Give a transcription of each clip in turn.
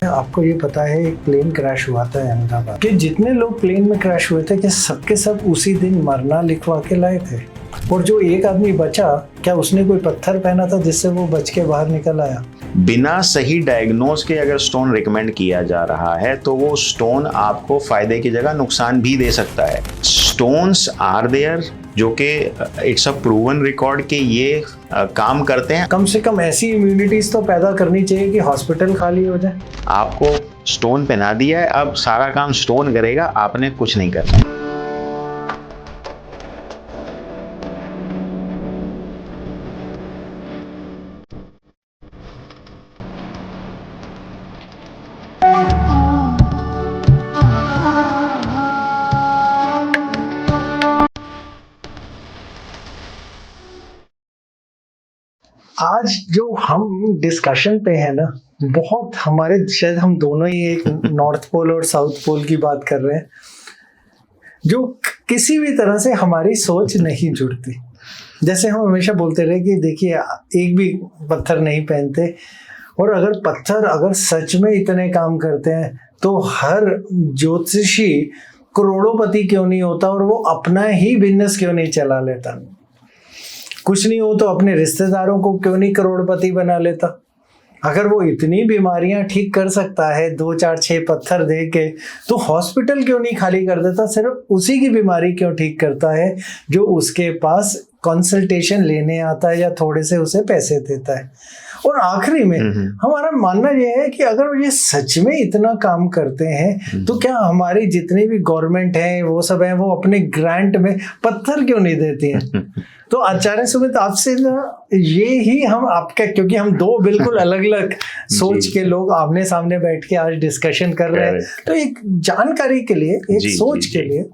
आपको ये पता है एक प्लेन क्रैश हुआ था अहमदाबाद कि जितने लोग प्लेन में क्रैश हुए थे कि सबके सब उसी दिन मरना लिखवा के लाए थे, और जो एक आदमी बचा क्या उसने कोई पत्थर पहना था जिससे वो बच के बाहर निकल आया? बिना सही डायग्नोज के अगर स्टोन रिकमेंड किया जा रहा है तो वो स्टोन आपको फायदे की जगह नुकसान भी दे सकता है। स्टोन्स आर देयर जो कि इट्स अ प्रूवन रिकॉर्ड के ये काम करते हैं। कम से कम ऐसी इम्यूनिटीज तो पैदा करनी चाहिए कि हॉस्पिटल खाली हो जाए। आपको स्टोन पहना दिया है, अब सारा काम स्टोन करेगा, आपने कुछ नहीं करना। आज जो हम डिस्कशन पे है ना, बहुत हमारे शायद हम दोनों ही एक नॉर्थ पोल और साउथ पोल की बात कर रहे हैं, जो किसी भी तरह से हमारी सोच नहीं जुड़ती। जैसे हम हमेशा बोलते रहे कि देखिए एक भी पत्थर नहीं पहनते, और अगर सच में इतने काम करते हैं तो हर ज्योतिषी करोड़ोंपति क्यों नहीं होता और वो अपना ही बिजनेस क्यों नहीं चला लेता? कुछ नहीं हो तो अपने रिश्तेदारों को क्यों नहीं करोड़पति बना लेता? अगर वो इतनी बीमारियां ठीक कर सकता है 2 4 6 पत्थर दे के, तो हॉस्पिटल क्यों नहीं खाली कर देता? सिर्फ उसी की बीमारी क्यों ठीक करता है जो उसके पास कंसल्टेशन लेने आता है या थोड़े से उसे पैसे देता है। और आखिरी में हमारा मानना यह है कि अगर ये सच में इतना काम करते हैं तो क्या हमारी जितनी भी गवर्नमेंट है वो सब है वो अपने ग्रांट में पत्थर क्यों नहीं देती हैं? तो आचार्य सुमित आपसे ना ये ही हम आपका, क्योंकि हम दो बिल्कुल अलग अलग सोच के लोग आमने सामने बैठ के आज डिस्कशन कर रहे हैं, तो एक जानकारी के लिए, एक सोच के लिए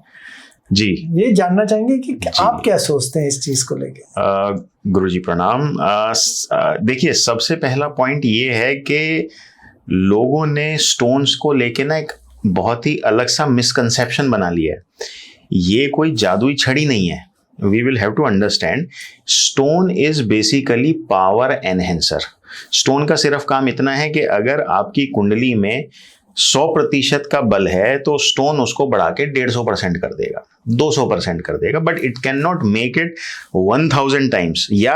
जी ये जानना चाहेंगे कि आप क्या सोचते हैं इस चीज को लेके। गुरुजी प्रणाम। देखिए, सबसे पहला पॉइंट ये है कि लोगों ने स्टोन्स को लेके ना एक बहुत ही अलग सा मिसकंसेप्शन बना लिया है। ये कोई जादुई छड़ी नहीं है। We will have to understand, stone is basically power enhancer. Stone का सिर्फ काम इतना है कि अगर आपकी कुंडली में 100% का बल है तो स्टोन उसको बढ़ा के 150% कर देगा, 200% कर देगा, but it can not make it 1000 times. या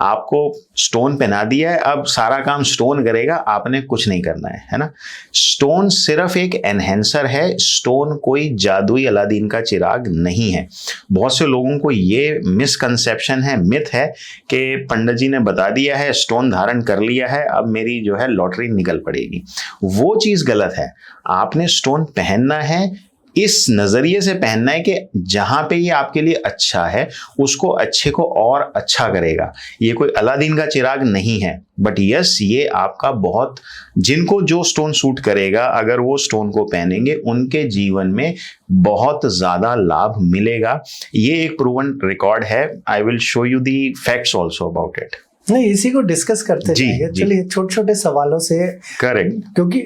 आपको स्टोन पहना दिया है, अब सारा काम स्टोन करेगा, आपने कुछ नहीं करना है ना। स्टोन सिर्फ एक एनहेंसर है, स्टोन कोई जादुई अलादीन का चिराग नहीं है। बहुत से लोगों को ये मिसकंसेप्शन है, मिथ है कि पंडित जी ने बता दिया है, स्टोन धारण कर लिया है, अब मेरी जो है लॉटरी निकल पड़ेगी। वो चीज गलत है। आपने स्टोन पहनना है, इस नजरिए से पहनना है कि जहां पे ये आपके लिए अच्छा है उसको अच्छे को और अच्छा करेगा। ये कोई अलादीन का चिराग नहीं है, बट यस ये आपका बहुत, जिनको जो स्टोन सूट करेगा अगर वो स्टोन को पहनेंगे उनके जीवन में बहुत ज्यादा लाभ मिलेगा। ये एक प्रूवन रिकॉर्ड है। I will show you the facts also about it. नहीं, इसी को डिस्कस करते जाएंगे। चलिए छोटे छोटे सवालों से, करेक्ट, क्योंकि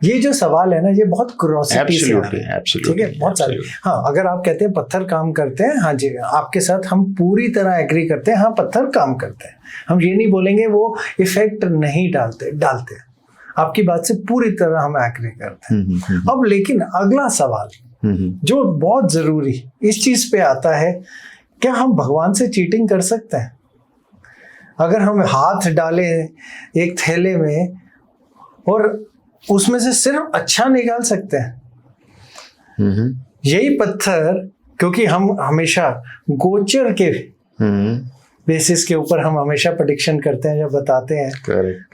ये जो सवाल है ना ये बहुत क्यूरियोसिटी से आ रहा है, ठीक है, बहुत सारे। हाँ, अगर आप कहते हैं पत्थर काम करते हैं, हाँ जी, आपके साथ हम पूरी तरह एग्री करते हैं, हाँ पत्थर काम करते हैं। हम ये नहीं बोलेंगे वो इफेक्ट नहीं डालते आपकी बात से पूरी तरह हम एग्री करते हैं। अब लेकिन अगला सवाल जो बहुत जरूरी इस चीज पे आता है, क्या हम भगवान से चीटिंग कर सकते हैं? अगर हम हाथ डालें एक थैले में और उसमें से सिर्फ अच्छा निकाल सकते हैं? यही पत्थर, क्योंकि हम हमेशा गोचर के बेसिस के ऊपर हम हमेशा प्रेडिक्शन करते हैं या बताते हैं।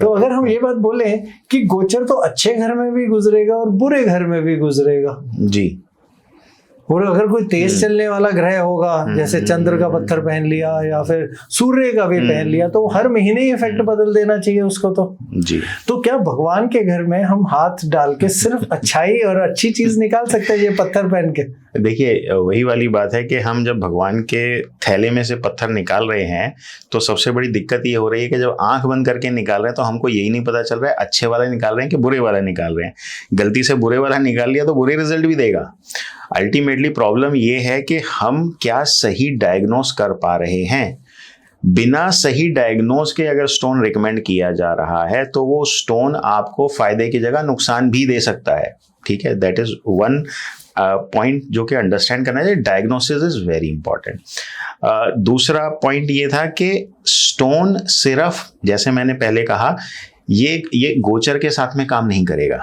तो अगर हम ये बात बोलें कि गोचर तो अच्छे घर में भी गुजरेगा और बुरे घर में भी गुजरेगा जी, और अगर कोई तेज चलने वाला ग्रह होगा, जैसे चंद्र का पत्थर पहन लिया या फिर सूर्य का भी पहन लिया, तो हर महीने ही इफेक्ट बदल देना चाहिए उसको तो जी। तो क्या भगवान के घर में हम हाथ डाल के सिर्फ अच्छाई और अच्छी चीज निकाल सकते हैं ये पत्थर पहन के? देखिए, वही वाली बात है कि हम जब भगवान के थैले में से पत्थर निकाल रहे हैं तो सबसे बड़ी दिक्कत ये हो रही है कि जब आंख बंद करके निकाल रहे हैं तो हमको यही नहीं पता चल रहा है अच्छे वाला निकाल रहे हैं कि बुरे वाला निकाल रहे हैं। गलती से बुरे वाला निकाल लिया तो बुरे रिजल्ट भी देगा। अल्टीमेटली प्रॉब्लम ये है कि हम क्या सही डायग्नोस कर पा रहे हैं। बिना सही डायग्नोज के अगर स्टोन रिकमेंड किया जा रहा है तो वो स्टोन आपको फायदे की जगह नुकसान भी दे सकता है, ठीक है। दैट इज वन पॉइंट जो कि अंडरस्टैंड करना चाहिए। Diagnosis is very important. दूसरा पॉइंट ये था कि स्टोन सिर्फ, जैसे मैंने पहले कहा, ये गोचर के साथ में काम नहीं करेगा।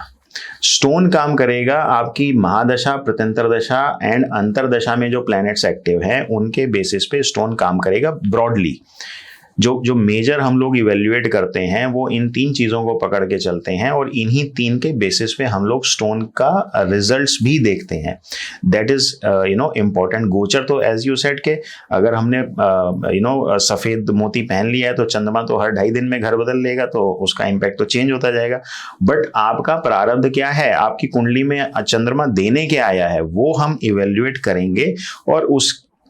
स्टोन काम करेगा आपकी महादशा, प्रत्यंतर दशा एंड अंतरदशा में जो प्लैनेट्स एक्टिव हैं उनके बेसिस पे स्टोन काम करेगा ब्रॉडली। जो मेजर हम लोग इवेल्युएट करते हैं वो इन 3 चीज़ों को पकड़ के चलते हैं और इन्हीं 3 के बेसिस पे हम लोग स्टोन का रिजल्ट्स भी देखते हैं। That is important. गोचर तो एज यू सेड के अगर हमने सफ़ेद मोती पहन लिया है तो चंद्रमा तो हर 2.5 दिन में घर बदल लेगा, तो उसका इम्पैक्ट तो चेंज होता जाएगा। बट आपका प्रारब्ध क्या है, आपकी कुंडली में चंद्रमा देने के आया है, वो हम इवेल्युएट करेंगे और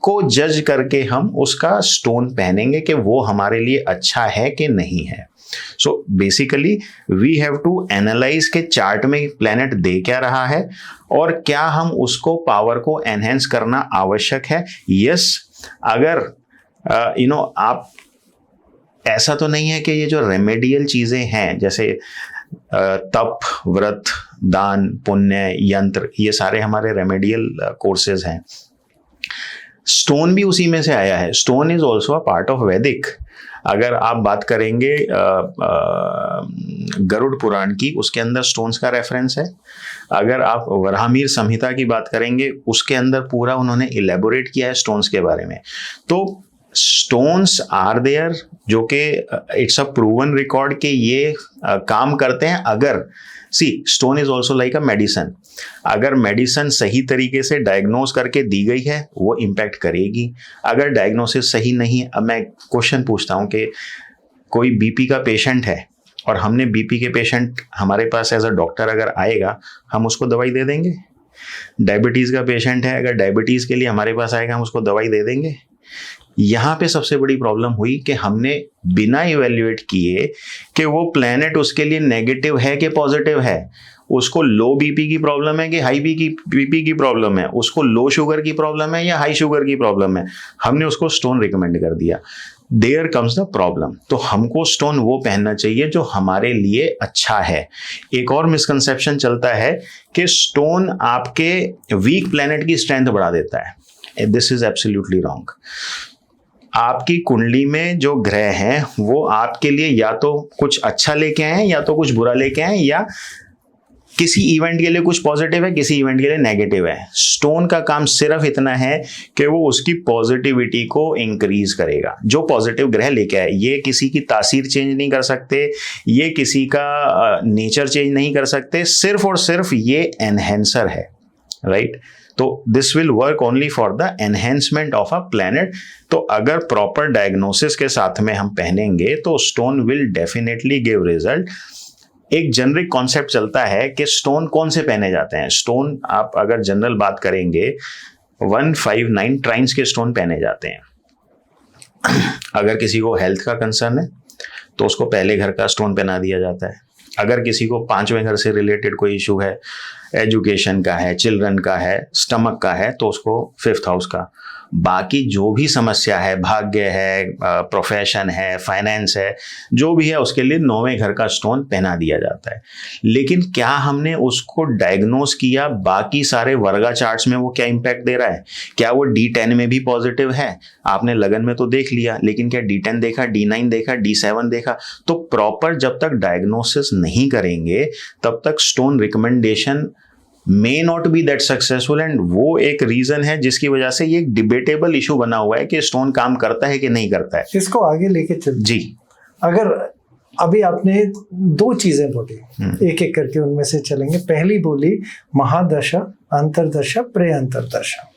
को जज करके हम उसका स्टोन पहनेंगे कि वो हमारे लिए अच्छा है कि नहीं है। So basically we have to analyse के चार्ट में प्लैनेट दे क्या रहा है और क्या हम उसको पावर को एनहेंस करना आवश्यक है। यस, अगर आप, ऐसा तो नहीं है कि ये जो रेमेडियल चीजें हैं जैसे तप, व्रत, दान, पुण्य, यंत्र, ये सारे हमारे रेमेडियल कोर्सेज हैं। स्टोन भी उसी में से आया है। Stone is also a part of वैदिक। अगर आप बात करेंगे गरुड़ पुराण की, उसके अंदर स्टोन्स का रेफरेंस है। अगर आप वराहमिहिर संहिता की बात करेंगे, उसके अंदर पूरा उन्होंने इलेबोरेट किया है स्टोन्स के बारे में। तो स्टोन्स आर देयर, जो कि इट्स अ प्रूवन रिकॉर्ड के ये काम करते हैं। अगर stone is also like a medicine. अगर मेडिसन सही तरीके से डायग्नोज करके दी गई है वो इम्पैक्ट करेगी। अगर डायग्नोसिस सही नहीं है, अब मैं क्वेश्चन पूछता हूँ कि कोई बीपी का पेशेंट है और हमने बीपी के पेशेंट हमारे पास एज अ डॉक्टर अगर आएगा, हम उसको दवाई दे देंगे? डायबिटीज़ का पेशेंट है, अगर डायबिटीज़ के लिए हमारे पास आएगा, हम उसको दवाई दे देंगे? यहाँ पे सबसे बड़ी प्रॉब्लम हुई कि हमने बिना इवेल्युएट किए कि वो प्लैनेट उसके लिए नेगेटिव है कि पॉजिटिव है, उसको लो बीपी की प्रॉब्लम है कि हाई बीपी की प्रॉब्लम है, उसको लो शुगर की प्रॉब्लम है या हाई शुगर की प्रॉब्लम है, हमने उसको स्टोन रिकमेंड कर दिया। There comes the problem. तो हमको स्टोन वो पहनना चाहिए जो हमारे लिए अच्छा है। एक और मिसकंसेप्शन चलता है कि स्टोन आपके वीक प्लैनेट की स्ट्रेंथ बढ़ा देता है। This is absolutely wrong. आपकी कुंडली में जो ग्रह हैं वो आपके लिए या तो कुछ अच्छा लेके आए हैं या तो कुछ बुरा लेके आए हैं, या किसी इवेंट के लिए कुछ पॉजिटिव है, किसी इवेंट के लिए नेगेटिव है। स्टोन का काम सिर्फ इतना है कि वो उसकी पॉजिटिविटी को इंक्रीज करेगा। जो पॉजिटिव ग्रह लेके आए, ये किसी की तासीर चेंज नहीं कर सकते, ये किसी का नेचर चेंज नहीं कर सकते, सिर्फ और सिर्फ ये एनहेंसर है, राइट। तो this will work only for the enhancement of a planet. तो अगर प्रॉपर डायग्नोसिस के साथ में हम पहनेंगे तो stone will definitely give result. एक जेनरिक कॉन्सेप्ट चलता है कि स्टोन कौन से पहने जाते हैं। स्टोन आप अगर जनरल बात करेंगे 159 ट्राइन्स के स्टोन पहने जाते हैं। अगर किसी को हेल्थ का कंसर्न है तो उसको पहले घर का स्टोन पहना दिया जाता है। अगर किसी को 5वें घर से रिलेटेड कोई इशू है, एजुकेशन का है, चिल्ड्रन का है, स्टमक का है, तो उसको 5th हाउस का। बाकी जो भी समस्या है, भाग्य है, प्रोफेशन है, फाइनेंस है, जो भी है, उसके लिए 9वें घर का स्टोन पहना दिया जाता है। लेकिन क्या हमने उसको डायग्नोज किया बाकी सारे वर्गा चार्ट्स में वो क्या इम्पैक्ट दे रहा है? क्या वो D10 में भी पॉजिटिव है? आपने लगन में तो देख लिया, लेकिन क्या D10 देखा, D9 देखा, D7 देखा? तो प्रॉपर जब तक डायग्नोसिस नहीं करेंगे तब तक stone recommendation may not be that successful, and वो एक रीजन है जिसकी वजह से ये एक डिबेटेबल इशू बना हुआ है कि स्टोन काम करता है कि नहीं करता है। इसको आगे लेके चल जी। अगर अभी आपने 2 चीजें बोली, एक एक करके उनमें से चलेंगे। पहली बोली महादशा, अंतरदशा, प्रे-अंतरदशा।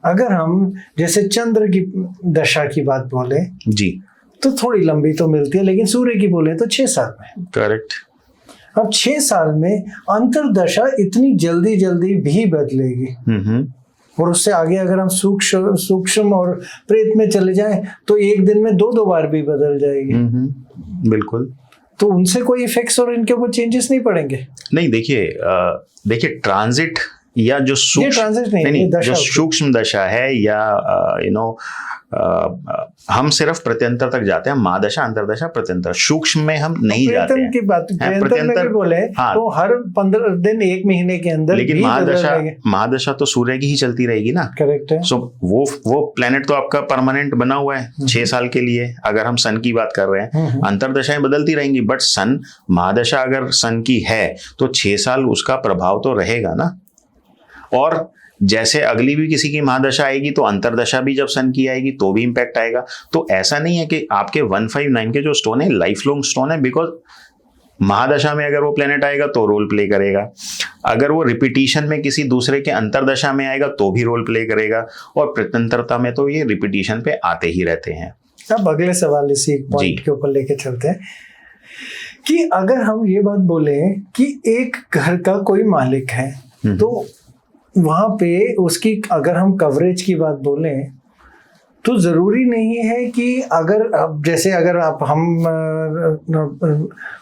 अगर हम जैसे चंद्र की दशा की बात बोले जी तो थोड़ी लंबी तो मिलती है, लेकिन सूर्य की बोले तो 6 साल में। करेक्ट। अब 6 साल में अंतरदशा इतनी जल्दी जल्दी भी बदलेगी, और उससे आगे अगर हम सूक्ष्म और प्रेत में चले जाएं तो एक दिन में 2 बार भी बदल जाएगी। बिल्कुल। तो उनसे कोई इफेक्ट्स और इनके ऊपर चेंजेस नहीं पड़ेंगे? नहीं, देखिए ट्रांजिट या जो सूक्ष्म नहीं, जो सूक्ष्म दशा है या हम सिर्फ प्रत्यंतर तक जाते हैं, महादशा, अंतरदशा, प्रत्यंतर, सूक्ष्म में हम नहीं जाते हैं। की बात प्रत्यंतर में बोले हाँ, तो हर 15 दिन 1 महीने के अंदर, लेकिन महादशा तो सूर्य की ही चलती रहेगी ना। करेक्ट है। सो वो प्लेनेट तो आपका परमानेंट बना हुआ है 6 साल के लिए, अगर हम सन की बात कर रहे हैं। अंतरदशाएं बदलती रहेंगी, बट सन, महादशा अगर सन की है तो 6 साल उसका प्रभाव तो रहेगा ना। और जैसे अगली भी किसी की महादशा आएगी तो अंतरदशा भी जब सन की आएगी तो भी इंपैक्ट आएगा। तो ऐसा नहीं है कि आपके 159 के जो स्टोन है लाइफ लॉन्ग स्टोन है, बिकॉज महादशा में अगर वो प्लेनेट आएगा तो रोल प्ले करेगा, अगर वो रिपीटिशन में किसी दूसरे के अंतरदशा में आएगा तो भी रोल प्ले करेगा, और प्रत्यंतरता में तो ये रिपीटिशन पे आते ही रहते हैं। अब अगले सवाल इसी पॉइंट के ऊपर लेके चलते हैं कि अगर हम ये बात बोले कि एक घर का कोई मालिक है तो वहां पे उसकी अगर हम कवरेज की बात बोलें तो जरूरी नहीं है कि अगर अब जैसे अगर आप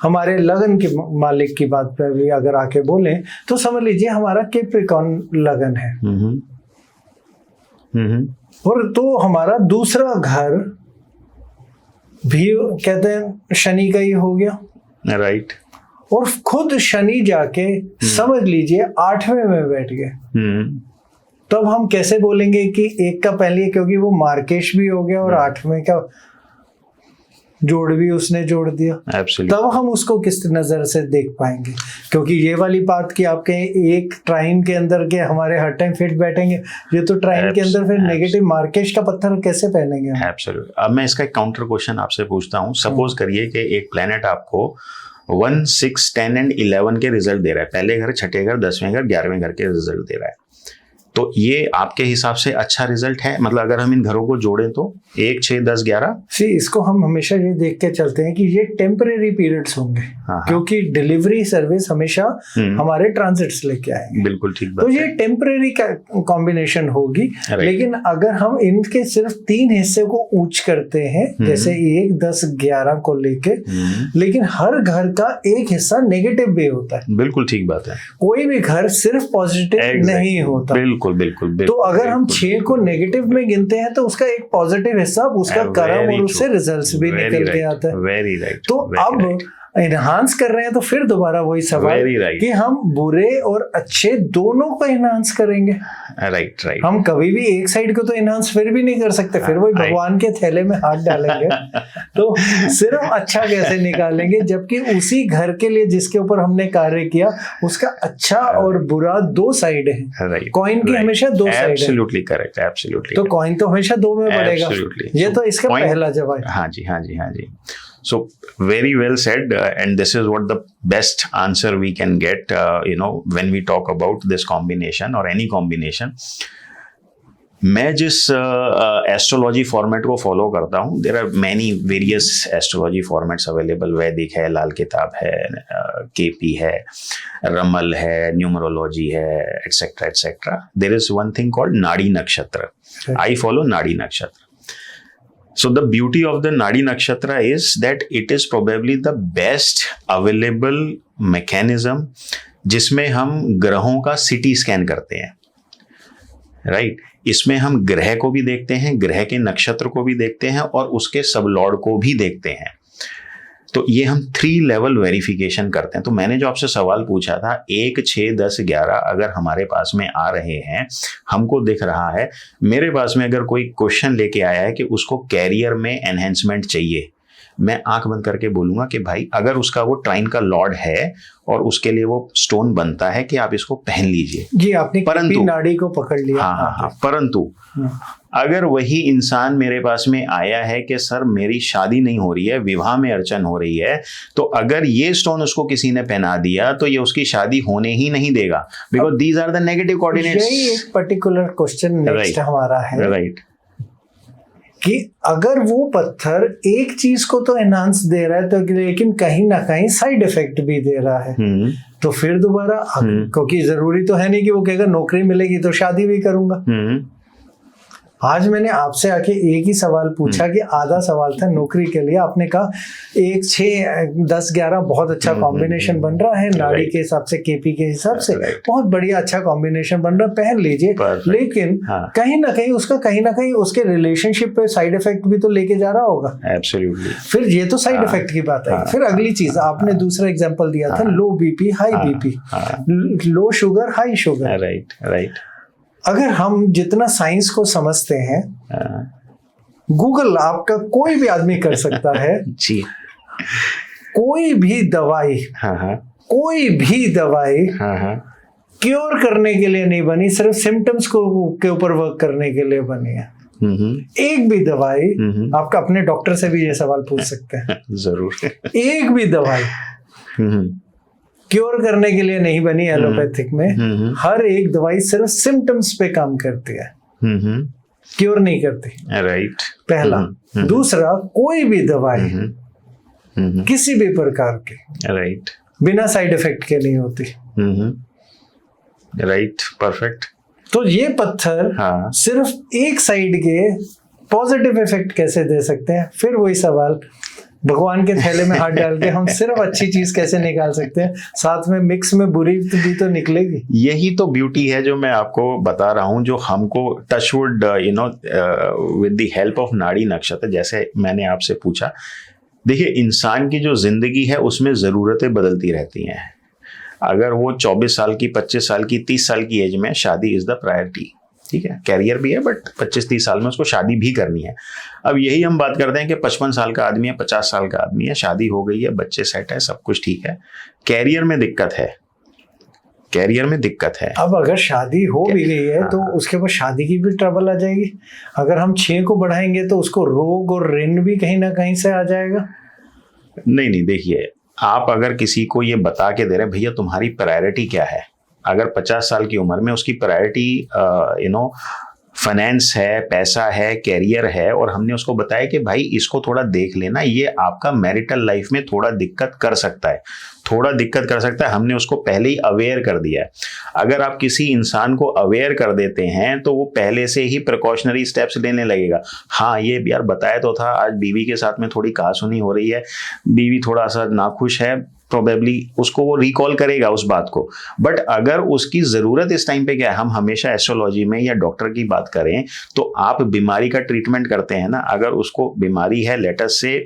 हमारे लगन के मालिक की बात पर भी अगर आके बोलें तो समझ लीजिए हमारा कैप्रिकॉर्न लगन है और तो हमारा दूसरा घर भी कहते हैं शनि का ही हो गया, राइट। और खुद शनि जाके समझ लीजिए 8वें में बैठ गए, तब हम कैसे बोलेंगे कि एक का पहले, क्योंकि वो मार्केश भी हो गया और 8वें का जोड़ भी उसने जोड़ दिया। Absolutely. तब हम उसको किस नजर से देख पाएंगे, क्योंकि ये वाली बात कि आपके एक ट्राइन के अंदर के हमारे हर टाइम फिट बैठेंगे, ये तो ट्राइन के अंदर फिर नेगेटिव मार्केश का पत्थर कैसे पहनेंगे? एब्सोल्युटली। अब मैं इसका एक काउंटर क्वेश्चन आपसे पूछता हूँ। सपोज करिए कि एक प्लेनेट आपको 1, 6, 10 एंड 11 के रिजल्ट दे रहा है, पहले घर, छठे घर, 10वें घर, 11वें घर के रिजल्ट दे रहा है, तो ये आपके हिसाब से अच्छा रिजल्ट है? मतलब अगर हम इन घरों को जोड़ें तो 1, 6, 10, 11। इसको हम हमेशा ये देख के चलते हैं कि ये टेम्परेरी पीरियड्स होंगे, क्योंकि डिलीवरी सर्विस हमेशा हमारे ट्रांजिट्स लेके आएंगे। बिल्कुल ठीक बात तो ये टेम्परेरी कॉम्बिनेशन होगी। लेकिन अगर हम इनके सिर्फ 3 हिस्से को ऊंच करते हैं, जैसे 1, 10, 11 को लेके, लेकिन हर घर का एक हिस्सा नेगेटिव भी होता है। बिल्कुल ठीक बात है। कोई भी घर सिर्फ पॉजिटिव नहीं होता। बिल्कुल। तो अगर हम 6 को नेगेटिव में गिनते हैं तो उसका एक पॉजिटिव हिस्सा उसका कर्म और उससे रिजल्ट्स भी निकल के आता है। Very right. तो अब एनहांस कर रहे हैं तो फिर दोबारा वही सवाल कि हम बुरे और अच्छे दोनों को एनहांस करेंगे। राइट। हम कभी भी एक साइड को तो एनहांस फिर भी नहीं कर सकते, फिर वही भगवान के थैले में हाथ डालेंगे तो सिर्फ अच्छा कैसे निकालेंगे, जबकि उसी घर के लिए जिसके ऊपर हमने कार्य किया उसका अच्छा और बुरा 2 साइड है। कॉइन की हमेशा 2 साइड है। Absolutely correct, absolutely. तो कॉइन तो हमेशा 2 में बढ़ेगा। ये तो इसका पहला जवाब। हाँ जी। So very well said, and this is what the best answer we can get, when we talk about this combination or any combination. मैं जिस एस्ट्रोलॉजी फॉर्मेट को फॉलो करता हूँ, there are many various astrology formats available. Vedic है, लाल किताब है, KP है, रमल है, न्यूमरोलॉजी है, etcetera etcetera. There is one thing called nadi nakshatra. I follow नाड़ी नक्षत्र। So the beauty of the Nadi Nakshatra is that it is probably the best available mechanism जिसमें हम ग्रहों का सिटी स्कैन करते हैं, राइट। इसमें हम ग्रह को भी देखते हैं, ग्रह के नक्षत्र को भी देखते हैं और उसके सब लॉर्ड को भी देखते हैं। तो ये हम 3 लेवल वेरिफिकेशन करते हैं। तो मैंने जो आपसे सवाल पूछा था 1, 6, 10, 11 अगर हमारे पास में आ रहे हैं, हमको दिख रहा है, मेरे पास में अगर कोई क्वेश्चन लेके आया है कि उसको कैरियर में एनहेंसमेंट चाहिए, मैं आंख बंद करके बोलूंगा कि भाई अगर उसका वो ट्राइन का लॉर्ड है और उसके लिए वो स्टोन बनता है कि आप इसको पहन लीजिए। जी, आपने परंतु नाड़ी को पकड़ लिया। हाँ। परंतु अगर वही इंसान मेरे पास में आया है कि सर मेरी शादी नहीं हो रही है, विवाह में अड़चन हो रही है, तो अगर ये स्टोन उसको किसी ने पहना दिया तो ये उसकी शादी होने ही नहीं देगा, because these are the negative coordinates. यही एक पर्टिकुलर क्वेश्चन नेक्स्ट हमारा है, राइट, कि अगर वो पत्थर एक चीज को तो एनहांस दे रहा है तो लेकिन कहीं ना कहीं साइड इफेक्ट भी दे रहा है, तो फिर दोबारा, क्योंकि जरूरी तो है नहीं कि वो कहेगा नौकरी मिलेगी तो शादी भी करूंगा। आज मैंने आपसे आके एक ही सवाल पूछा कि आधा सवाल था नौकरी के लिए, आपने कहा 1 6 10 11 बहुत अच्छा कॉम्बिनेशन बन रहा है नाड़ी के हिसाब से, केपी के हिसाब से बहुत बढ़िया अच्छा कॉम्बिनेशन बन रहा है, पहन लीजिए। लेकिन कहीं ना कहीं उसके रिलेशनशिप पे साइड इफेक्ट भी तो लेके जा रहा होगा। एब्सोल्युटली। फिर ये तो साइड इफेक्ट की बात है। फिर अगली चीज आपने दूसरा एग्जांपल दिया था लो BP high BP, low sugar high sugar. Right. अगर हम जितना साइंस को समझते हैं, गूगल आपका कोई भी आदमी कर सकता है जी। कोई भी दवाई क्योर करने के लिए नहीं बनी, सिर्फ सिम्टम्स के ऊपर वर्क करने के लिए बनी है। एक भी दवाई, आपका अपने डॉक्टर से भी ये सवाल पूछ सकते हैं जरूर। एक भी दवाई क्योर करने के लिए नहीं बनी एलोपैथिक में। हर एक दवाई सिर्फ सिम्टम्स पे काम करती है, क्योर नहीं करती। राइट। पहला। दूसरा, कोई भी दवाई किसी भी प्रकार की राइट बिना साइड इफेक्ट के नहीं होती। Right, perfect. तो ये पत्थर सिर्फ एक साइड के पॉजिटिव इफेक्ट कैसे दे सकते हैं? फिर वही सवाल, भगवान के थैले में हाथ डाल के हम सिर्फ अच्छी चीज कैसे निकाल सकते हैं, साथ में मिक्स में बुरी भी तो निकलेगी। यही तो ब्यूटी है जो मैं आपको बता रहा हूं, जो हमको touchwood with the help of nadi nakshatra, जैसे मैंने आपसे पूछा, देखिए इंसान की जो जिंदगी है उसमें ज़रूरतें बदलती रहती हैं। अगर वो 24 साल की, 25 साल की, 30 साल की एज में, शादी इज़ द प्रायोरिटी, ठीक है, कैरियर भी है, बट 25-30 साल में उसको शादी भी करनी है। अब यही हम बात करते हैं कि 55 साल का आदमी है, 50 साल का आदमी है, शादी हो गई है, बच्चे सेट है, सब कुछ ठीक है, कैरियर में दिक्कत है, कैरियर में दिक्कत है। अब अगर शादी हो भी गई है तो उसके बाद शादी की भी ट्रबल आ जाएगी। अगर हम 6 को बढ़ाएंगे तो उसको रोग और ऋण भी कहीं ना कहीं से आ जाएगा। नहीं, देखिए, आप अगर किसी को ये बता के दे रहे हैं भैया तुम्हारी प्रायोरिटी क्या है, अगर 50 साल की उम्र में उसकी प्रायोरिटी फाइनेंस है, पैसा है, कैरियर है, और हमने उसको बताया कि भाई इसको थोड़ा देख लेना, ये आपका मैरिटल लाइफ में थोड़ा दिक्कत कर सकता है, हमने उसको पहले ही अवेयर कर दिया है। अगर आप किसी इंसान को अवेयर कर देते हैं तो वो पहले से ही प्रिकॉशनरी स्टेप्स लेने लगेगा। हाँ, ये यार बताया तो था, आज बीवी के साथ में थोड़ी कहासुनी हो रही है, बीवी थोड़ा सा नाखुश है, प्रोबेबली उसको वो रिकॉल करेगा उस बात को। बट अगर उसकी ज़रूरत इस टाइम पे क्या है, हम हमेशा एस्ट्रोलॉजी में या डॉक्टर की बात करें तो आप बीमारी का ट्रीटमेंट करते हैं ना, अगर उसको बीमारी है, लेटस से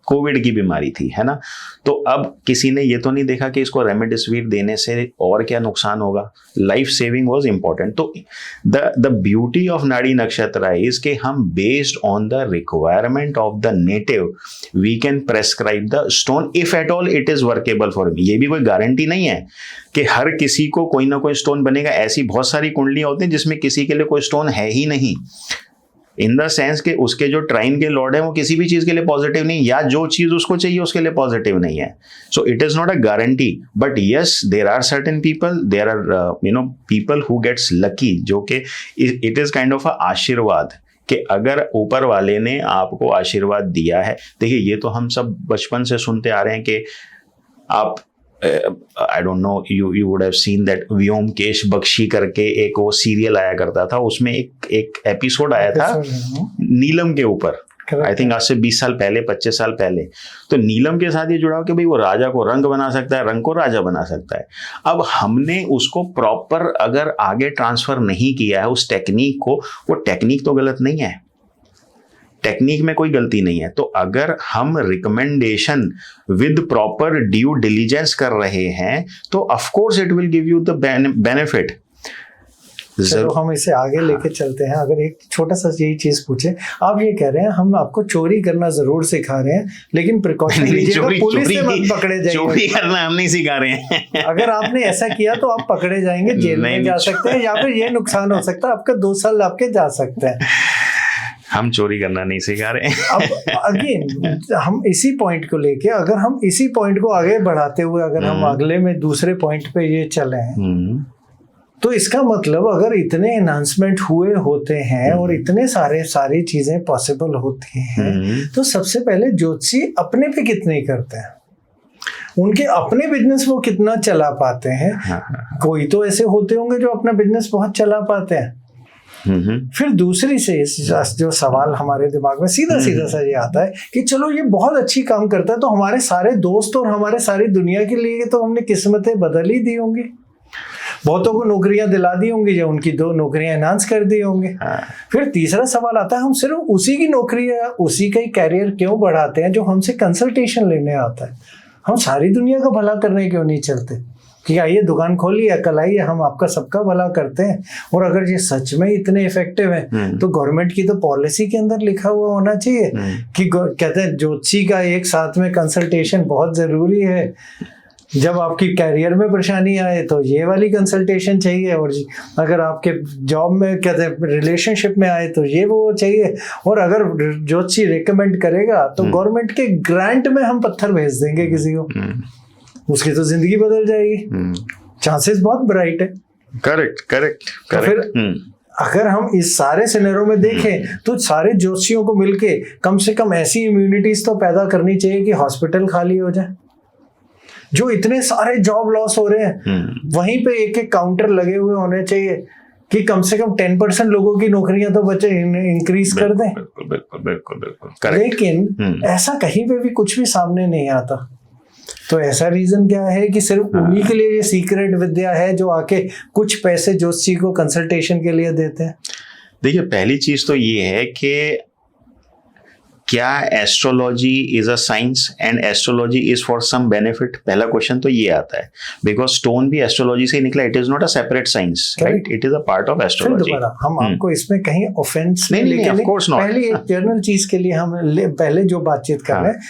कोविड की बीमारी थी, है ना, तो अब किसी ने ये तो नहीं देखा कि इसको रेमडेसिविर देने से और क्या नुकसान होगा, लाइफ सेविंग वाज इंपॉर्टेंट। तो the beauty of nadi nakshatra is कि हम based on the requirement of the native we can prescribe the stone if at all it is workable for me. ये भी कोई गारंटी नहीं है कि हर किसी को कोई ना कोई स्टोन बनेगा। ऐसी बहुत सारी कुंडलियां होती हैं जिसमें किसी के लिए कोई स्टोन है ही नहीं, इन द सेंस के उसके जो ट्राइन के लॉर्ड है वो किसी भी चीज के लिए पॉजिटिव नहीं, या जो चीज उसको चाहिए उसके लिए पॉजिटिव नहीं है। So it is not a guarantee, but yes there are certain people, there are people who gets lucky, जो कि it is kind of a ashirwad कि अगर ऊपर वाले ने आपको आशीर्वाद दिया है। देखिए, ये तो हम सब बचपन से सुनते आ रहे हैं कि आप I don't know, you would have seen that Vyomkesh Bakshi करके एक वो सीरियल आया करता था, उसमें एक एपिसोड आया था नीलम के ऊपर, आई थिंक आज से 20 साल पहले, 25 साल पहले। तो नीलम के साथ ये जुड़ा हो कि भाई वो राजा को रंग बना सकता है, रंग को राजा बना सकता है। अब हमने उसको प्रॉपर अगर आगे ट्रांसफर नहीं किया है उस टेक्निक को, वो टेक्निक तो गलत नहीं है, टेक्निक में कोई गलती नहीं है। तो अगर हम recommendation with proper due diligence कर रहे हैं तो of course it will give you the benefit. चलो हम इसे आगे लेके चलते हैं। अगर एक छोटा सा यही चीज पूछे, आप ये कह रहे हैं हम आपको चोरी करना जरूर सिखा रहे हैं, लेकिन प्रिकॉशन लीजिएगा, पुलिस से मत पकड़े जाइए। चोरी करना हम नहीं सिखा रहे हैं। अगर आपने ऐसा किया तो आप पकड़े जाएंगे, जेल में जा सकते हैं, या फिर ये नुकसान हो सकता है आपका 2 साल आपके जा सकते हैं। हम चोरी करना नहीं सिखा रहे हैं। अब अगेन हम इसी पॉइंट को लेके, अगर हम इसी पॉइंट को आगे बढ़ाते हुए अगर हम अगले में दूसरे पॉइंट पे ये चले तो इसका मतलब अगर इतने एनहांसमेंट हुए होते हैं और इतने सारी चीजें पॉसिबल होती हैं तो सबसे पहले ज्योतिषी अपने पे कितने करते हैं, उनके अपने बिजनेस वो कितना चला पाते हैं। कोई तो ऐसे होते होंगे जो अपना बिजनेस बहुत चला पाते हैं, फिर दूसरी से जो सवाल हमारे दिमाग में सीधा सा ये आता है कि चलो ये बहुत अच्छी काम करता है, तो हमारे सारे दोस्त और हमारे सारी दुनिया के लिए तो हमने किस्मतें बदल ही दी होंगी, बहुतों को नौकरियां दिला दी होंगी, या उनकी 2 नौकरियां एनहांस कर दी होंगे। फिर तीसरा सवाल आता है, हम सिर्फ उसी की नौकरी या उसी का ही कैरियर क्यों बढ़ाते हैं जो हमसे कंसल्टेशन लेने आता है? हम सारी दुनिया का भला करने क्यों नहीं चलते कि आइए दुकान खोलिए, कल आइए, हम आपका सबका भला करते हैं। और अगर ये सच में इतने इफेक्टिव हैं तो गवर्नमेंट की तो पॉलिसी के अंदर लिखा हुआ होना चाहिए कि कहते हैं ज्योतिषी का एक साथ में कंसल्टेशन बहुत जरूरी है, जब आपकी कैरियर में परेशानी आए तो ये वाली कंसल्टेशन चाहिए, और अगर आपके जॉब में कहते हैं रिलेशनशिप में आए तो ये वो चाहिए, और अगर ज्योतिषी रिकमेंड करेगा तो गवर्नमेंट के ग्रांट में हम पत्थर भेज देंगे किसी को, उसकी तो जिंदगी बदल जाएगी। चांसेस बहुत ब्राइट है। करेक्ट। तो फिर अगर हम इस सारे सिनेरियो में देखें तो सारे ज्योतिषियों को मिलके कम से कम ऐसी इम्यूनिटीज तो पैदा करनी चाहिए कि हॉस्पिटल खाली हो जाए। जो इतने सारे जॉब लॉस हो रहे हैं वहीं पे एक काउंटर लगे हुए होने चाहिए कि कम से कम 10% लोगों की नौकरियां तो बचे इंक्रीज कर दें। बिल्कुल। लेकिन ऐसा कहीं पे भी कुछ भी सामने नहीं आता। तो ऐसा रीजन क्या है कि सिर्फ उन्हीं के लिए ये सीक्रेट विद्या है जो आके कुछ पैसे ज्योतिषी को कंसल्टेशन के लिए देते हैं? देखिए, पहली चीज तो ये है कि क्या astrology is a science and astrology is for some benefit? पहला क्वेश्चन तो ये आता है, बिकॉज स्टोन भी एस्ट्रोलॉजी से ही निकला। It is not a separate science, right? It is a part of astrology. हम आपको इसमें कहीं ऑफेंस नहीं, ऑफ कोर्स नॉट। पहले एक जनरल चीज के लिए हम पहले जो बातचीत कर रहे हैं,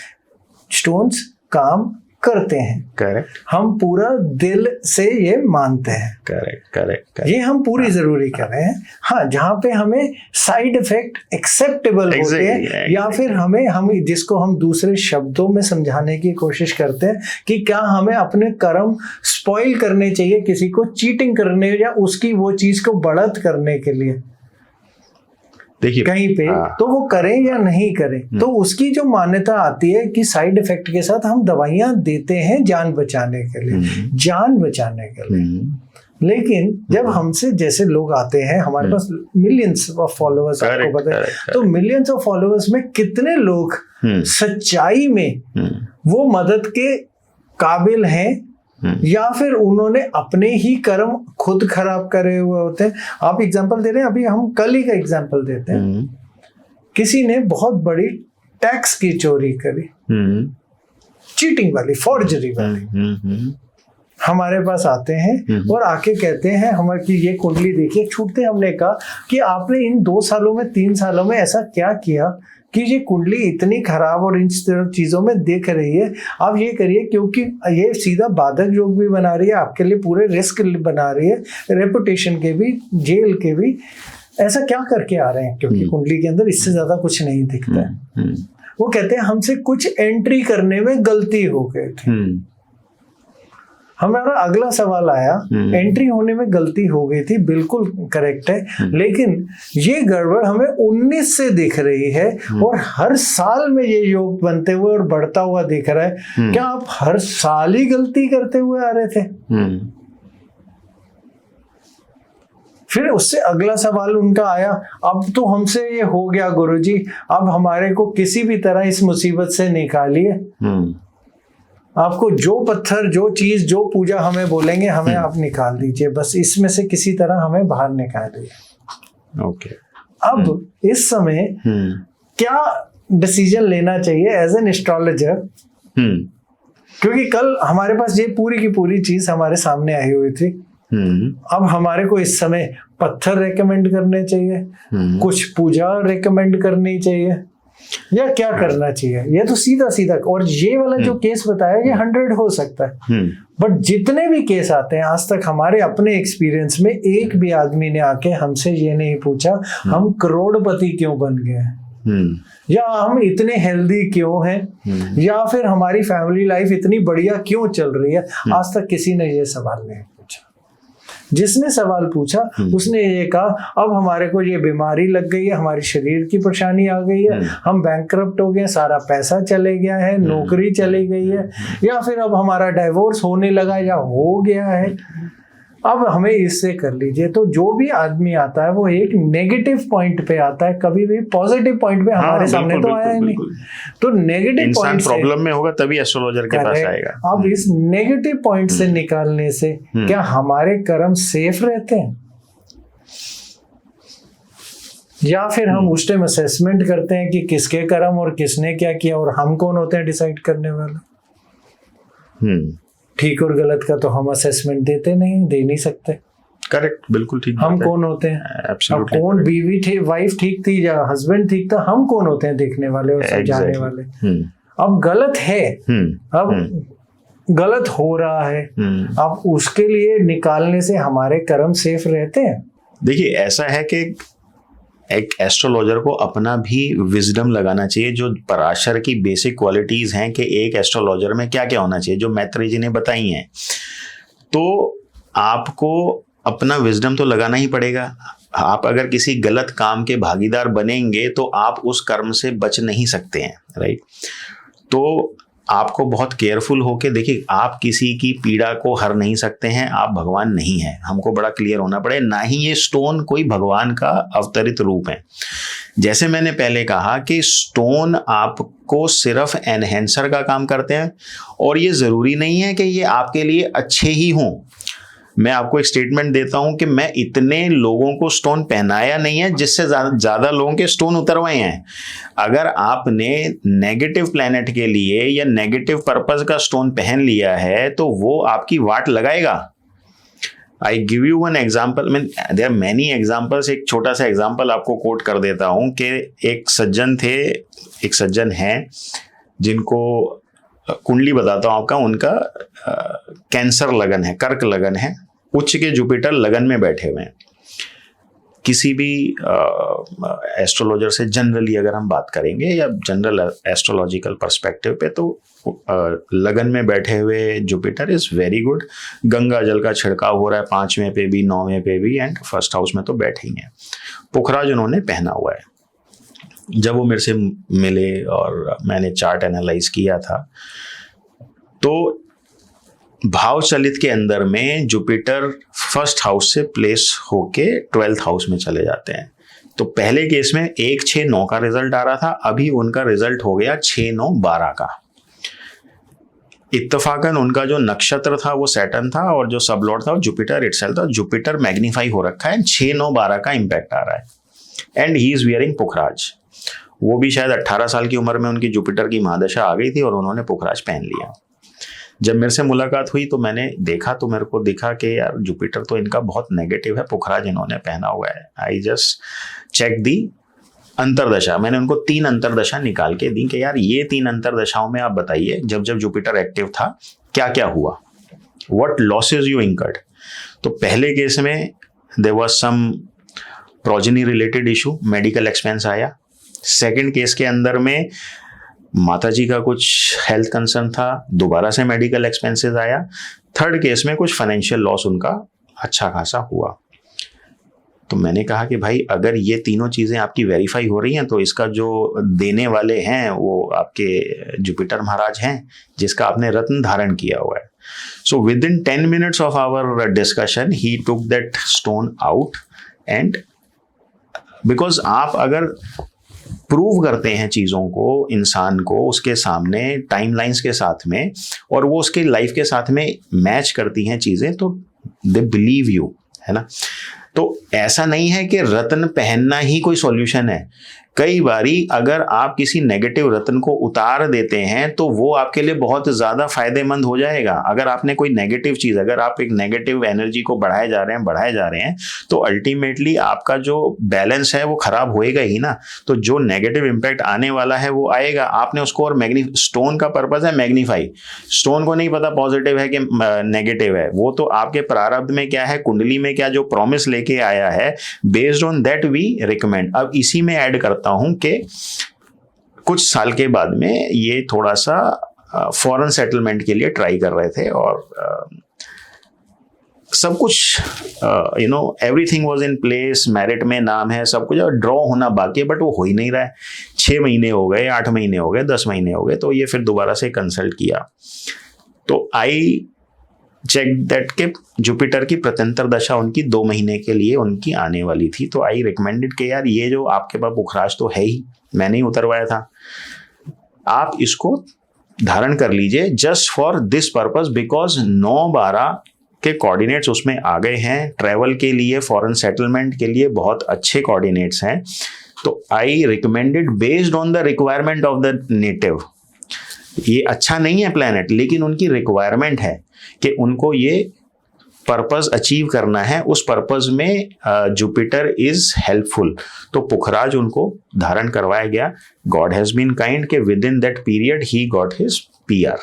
स्टोन्स काम करते हैं, करेक्ट, हम पूरा दिल से ये मानते हैं, करेक्ट, ये हम पूरी जरूरी कर रहे हैं। हाँ, जहाँ पे हमें साइड इफेक्ट एक्सेप्टेबल होते हैं या फिर हम जिसको हम दूसरे शब्दों में समझाने की कोशिश करते हैं कि क्या हमें अपने कर्म स्पॉइल करने चाहिए किसी को चीटिंग करने या उसकी वो चीज को बढ़त करने के लिए, देखिए कहीं पे तो वो करें या नहीं करें। तो उसकी जो मान्यता आती है कि साइड इफेक्ट के साथ हम दवाइयां देते हैं जान बचाने के लिए, लेकिन जब हमसे जैसे लोग आते हैं, हमारे पास मिलियंस ऑफ फॉलोअर्स, आपको पता है, तो मिलियंस ऑफ फॉलोअर्स में कितने लोग सच्चाई में वो मदद के काबिल हैं या फिर उन्होंने अपने ही कर्म खुद खराब करे हुए होते हैं। आप एग्जांपल दे रहे हैं, अभी हम कल ही का एग्जांपल देते हैं। किसी ने बहुत बड़ी टैक्स की चोरी करी, चीटिंग वाली, फॉर्जरी वाली, हमारे पास आते हैं और आके कहते हैं हमारी ये कुंडली देखिए, छूटते हमने कहा कि आपने इन 2 सालों में 3 सालों में ऐसा क्या किया कि ये कुंडली इतनी खराब और इन चीजों में देख रही है। आप ये करिए, क्योंकि ये सीधा बाधक योग भी बना रही है, आपके लिए पूरे रिस्क बना रही है, रेपुटेशन के भी, जेल के भी। ऐसा क्या करके आ रहे हैं? क्योंकि कुंडली के अंदर इससे ज्यादा कुछ नहीं दिखता है। वो कहते हैं हमसे कुछ एंट्री करने में गलती हो गई थी। हमारा अगला सवाल आया, एंट्री होने में गलती हो गई थी, बिल्कुल करेक्ट है, लेकिन ये गड़बड़ हमें 19 से दिख रही है और हर साल में ये योग बनते हुए और बढ़ता हुआ दिख रहा है। क्या आप हर साल ही गलती करते हुए आ रहे थे? फिर उससे अगला सवाल उनका आया, अब तो हमसे ये हो गया गुरुजी, अब हमारे को किसी भी तरह इस मुसीबत से निकालिए। आपको जो पत्थर, जो चीज, जो पूजा हमें बोलेंगे, हमें आप निकाल दीजिए, बस इसमें से किसी तरह हमें बाहर निकालिए। ओके। अब इस समय क्या डिसीजन लेना चाहिए एज एन एस्ट्रोलॉजर? क्योंकि कल हमारे पास ये पूरी की पूरी चीज हमारे सामने आई हुई थी। अब हमारे को इस समय पत्थर रेकमेंड करने चाहिए, कुछ पूजा रेकमेंड करनी चाहिए, या क्या करना चाहिए? ये तो सीधा सीधा, और ये वाला जो केस बताया ये 100 हो सकता है, बट जितने भी केस आते हैं आज तक हमारे अपने एक्सपीरियंस में एक भी आदमी ने आके हमसे ये नहीं पूछा हम करोड़पति क्यों बन गए, या हम इतने हेल्दी क्यों हैं, या फिर हमारी फैमिली लाइफ इतनी बढ़िया क्यों चल रही है। आज तक किसी ने ये सवाल नहीं पूछा। जिसने सवाल पूछा उसने ये कहा अब हमारे को ये बीमारी लग गई है, हमारी शरीर की परेशानी आ गई है, हम बैंकरप्ट हो गए, सारा पैसा चले गया है, नौकरी चली गई है, या फिर अब हमारा डाइवोर्स होने लगा या हो गया है, अब हमें इससे कर लीजिए, तो जो भी आदमी आता है वो एक नेगेटिव पॉइंट पे आता है, कभी भी पॉजिटिव पॉइंट पे हमारे सामने तो आया ही नहीं। तो नेगेटिव इंसान पॉइंट प्रॉब्लम में होगा तभी एस्ट्रोलॉजर के पास आएगा। अब इस नेगेटिव पॉइंट से निकालने से क्या हमारे कर्म सेफ रहते हैं, या फिर हम उस टाइम असेसमेंट करते हैं कि किसके कर्म और किसने क्या किया, और हम कौन होते हैं डिसाइड करने वाला? ठीक और गलत का तो हम असेसमेंट देते नहीं, दे नहीं सकते। करेक्ट, बिल्कुल ठीक। हम कौन होते हैं? अब कौन बीवी थी, वाइफ ठीक थी या हस्बैंड ठीक था, हम कौन होते हैं देखने वाले और समझाने वाले? अब गलत है, अब गलत हो रहा है, अब उसके लिए निकालने से हमारे कर्म सेफ रहते हैं? देखिए, ऐसा है कि एक एस्ट्रोलॉजर को अपना भी विजडम लगाना चाहिए, जो पराशर की बेसिक क्वालिटीज हैं कि एक एस्ट्रोलॉजर में क्या क्या होना चाहिए, जो मैत्रेय जी ने बताई हैं। तो आपको अपना विजडम तो लगाना ही पड़ेगा। आप अगर किसी गलत काम के भागीदार बनेंगे तो आप उस कर्म से बच नहीं सकते हैं, राइट? तो आपको बहुत केयरफुल होके, देखिए, आप किसी की पीड़ा को हर नहीं सकते हैं, आप भगवान नहीं हैं, हमको बड़ा क्लियर होना पड़े। ना ही ये स्टोन कोई भगवान का अवतरित रूप है। जैसे मैंने पहले कहा कि स्टोन आपको सिर्फ एनहेंसर का काम करते हैं, और ये ज़रूरी नहीं है कि ये आपके लिए अच्छे ही हों। मैं आपको एक स्टेटमेंट देता हूं कि मैं इतने लोगों को स्टोन पहनाया नहीं है जिससे ज़्यादा लोगों के स्टोन उतरवाए हैं। अगर आपने नेगेटिव प्लैनेट के लिए या नेगेटिव पर्पस का स्टोन पहन लिया है तो वो आपकी वाट लगाएगा। I give you one example, mean there are many examples. एक छोटा सा एग्जाम्पल आपको कोट कर देता हूं कि एक सज्जन हैं जिनको कुंडली बताता हूं आपका, उनका कैंसर लगन है, कर्क लगन है, उच्च के जुपिटर लगन में बैठे हुए हैं। किसी भी एस्ट्रोलॉजर से जनरली अगर हम बात करेंगे या जनरल एस्ट्रोलॉजिकल पर्सपेक्टिव पे, तो लगन में बैठे हुए Jupiter is very good. Ganga जल का छिड़काव हो रहा है 5वें पे भी, 9वें पे भी, एंड फर्स्ट हाउस में तो बैठे ही हैं। पुखराज उन्होंने पहना हुआ है। जब वो मेरे से मिले और मैंने चार्ट एनालाइज किया था, तो भाव चलित के अंदर में जुपिटर फर्स्ट हाउस से प्लेस होके 12th हाउस में चले जाते हैं। तो पहले केस में 1-6-9 का रिजल्ट आ रहा था, अभी उनका रिजल्ट हो गया 6-9-12 का। इत्तफाकन उनका जो नक्षत्र था वो सैटर्न था और जो सबलॉर्ड था वो जुपिटर इटसेल्फ था। जुपिटर मैग्नीफाई हो रखा है, 6-9-12 का इंपैक्ट आ रहा है, एंड ही इज वियरिंग पुखराज। वो भी शायद 18 साल की उम्र में उनकी जुपिटर की महादशा आ गई थी और उन्होंने पुखराज पहन लिया। जब मेरे से मुलाकात हुई तो मैंने देखा, तो मेरे को दिखा कि यार जुपिटर तो इनका बहुत नेगेटिव है, पुखराज इन्होंने पहना हुआ है। आई जस्ट चेक दी अंतरदशा। मैंने उनको 3 अंतरदशा निकाल के दी कि यार ये 3 अंतरदशाओं में आप बताइए जब जब जुपिटर एक्टिव था क्या क्या हुआ, व्हाट लॉसेज यू इंकर्ड। तो पहले केस में there was some progeny related issue, medical expense आया। सेकंड केस के अंदर में माताजी का कुछ हेल्थ कंसर्न था, दोबारा से मेडिकल एक्सपेंसेस आया। थर्ड केस में कुछ फाइनेंशियल लॉस उनका अच्छा खासा हुआ। तो मैंने कहा कि भाई अगर ये तीनों चीज़ें आपकी वेरीफाई हो रही हैं तो इसका जो देने वाले हैं वो आपके जुपिटर महाराज हैं, जिसका आपने रत्न धारण किया हुआ है। So within 10 minutes of our discussion ही took that stone out, and because आप अगर प्रूव करते हैं चीज़ों को, इंसान को उसके सामने टाइमलाइंस के साथ में, और वो उसके लाइफ के साथ में मैच करती हैं चीज़ें, तो दे बिलीव यू, है ना। तो ऐसा नहीं है कि रत्न पहनना ही कोई सॉल्यूशन है। कई बारी अगर आप किसी नेगेटिव रत्न को उतार देते हैं तो वो आपके लिए बहुत ज़्यादा फायदेमंद हो जाएगा। अगर आपने कोई नेगेटिव चीज़, अगर आप एक नेगेटिव एनर्जी को बढ़ाए जा रहे हैं तो अल्टीमेटली आपका जो बैलेंस है वो खराब होएगा ही ना। तो जो नेगेटिव इम्पैक्ट आने वाला है वो आएगा। आपने उसको, और स्टोन का पर्पज है मैग्नीफाई। स्टोन को नहीं पता पॉजिटिव है कि नेगेटिव है, वो तो आपके प्रारब्ध में क्या है, कुंडली में क्या जो प्रॉमिस लेके आया है, based on that we recommend. अब इसी में ऐड करता हूं कि कुछ साल के बाद में ये थोड़ा सा फॉरेन सेटलमेंट के लिए ट्राई कर रहे थे, और सब कुछ everything was in place, merit में नाम है, सब कुछ, और ड्रॉ होना बाकी है, बट वो हो ही नहीं रहा है। 6 महीने हो गए, 8 महीने हो गए, 10 महीने हो गए, तो ये फिर दोबारा से कंसल्ट किया। तो आई चेक दैट के जुपिटर की प्रत्यंतर दशा उनकी 2 महीने के लिए उनकी आने वाली थी। तो आई रिकमेंडेड कि यार ये जो आपके पास पुखराज तो है ही, मैंने ही उतरवाया था, आप इसको धारण कर लीजिए just for this purpose, because 9-12 के कोऑर्डिनेट्स उसमें आ गए हैं। ट्रैवल के लिए, फॉरेन सेटलमेंट के लिए बहुत अच्छे कोऑर्डिनेट्स हैं। तो आई recommended based on the requirement of the native. ये अच्छा नहीं है प्लैनेट, लेकिन उनकी रिक्वायरमेंट है कि उनको ये पर्पस अचीव करना है, उस पर्पस में जुपिटर इज हेल्पफुल। तो पुखराज उनको धारण करवाया गया। गॉड हैज बीन काइंड के with in that period he got his PR.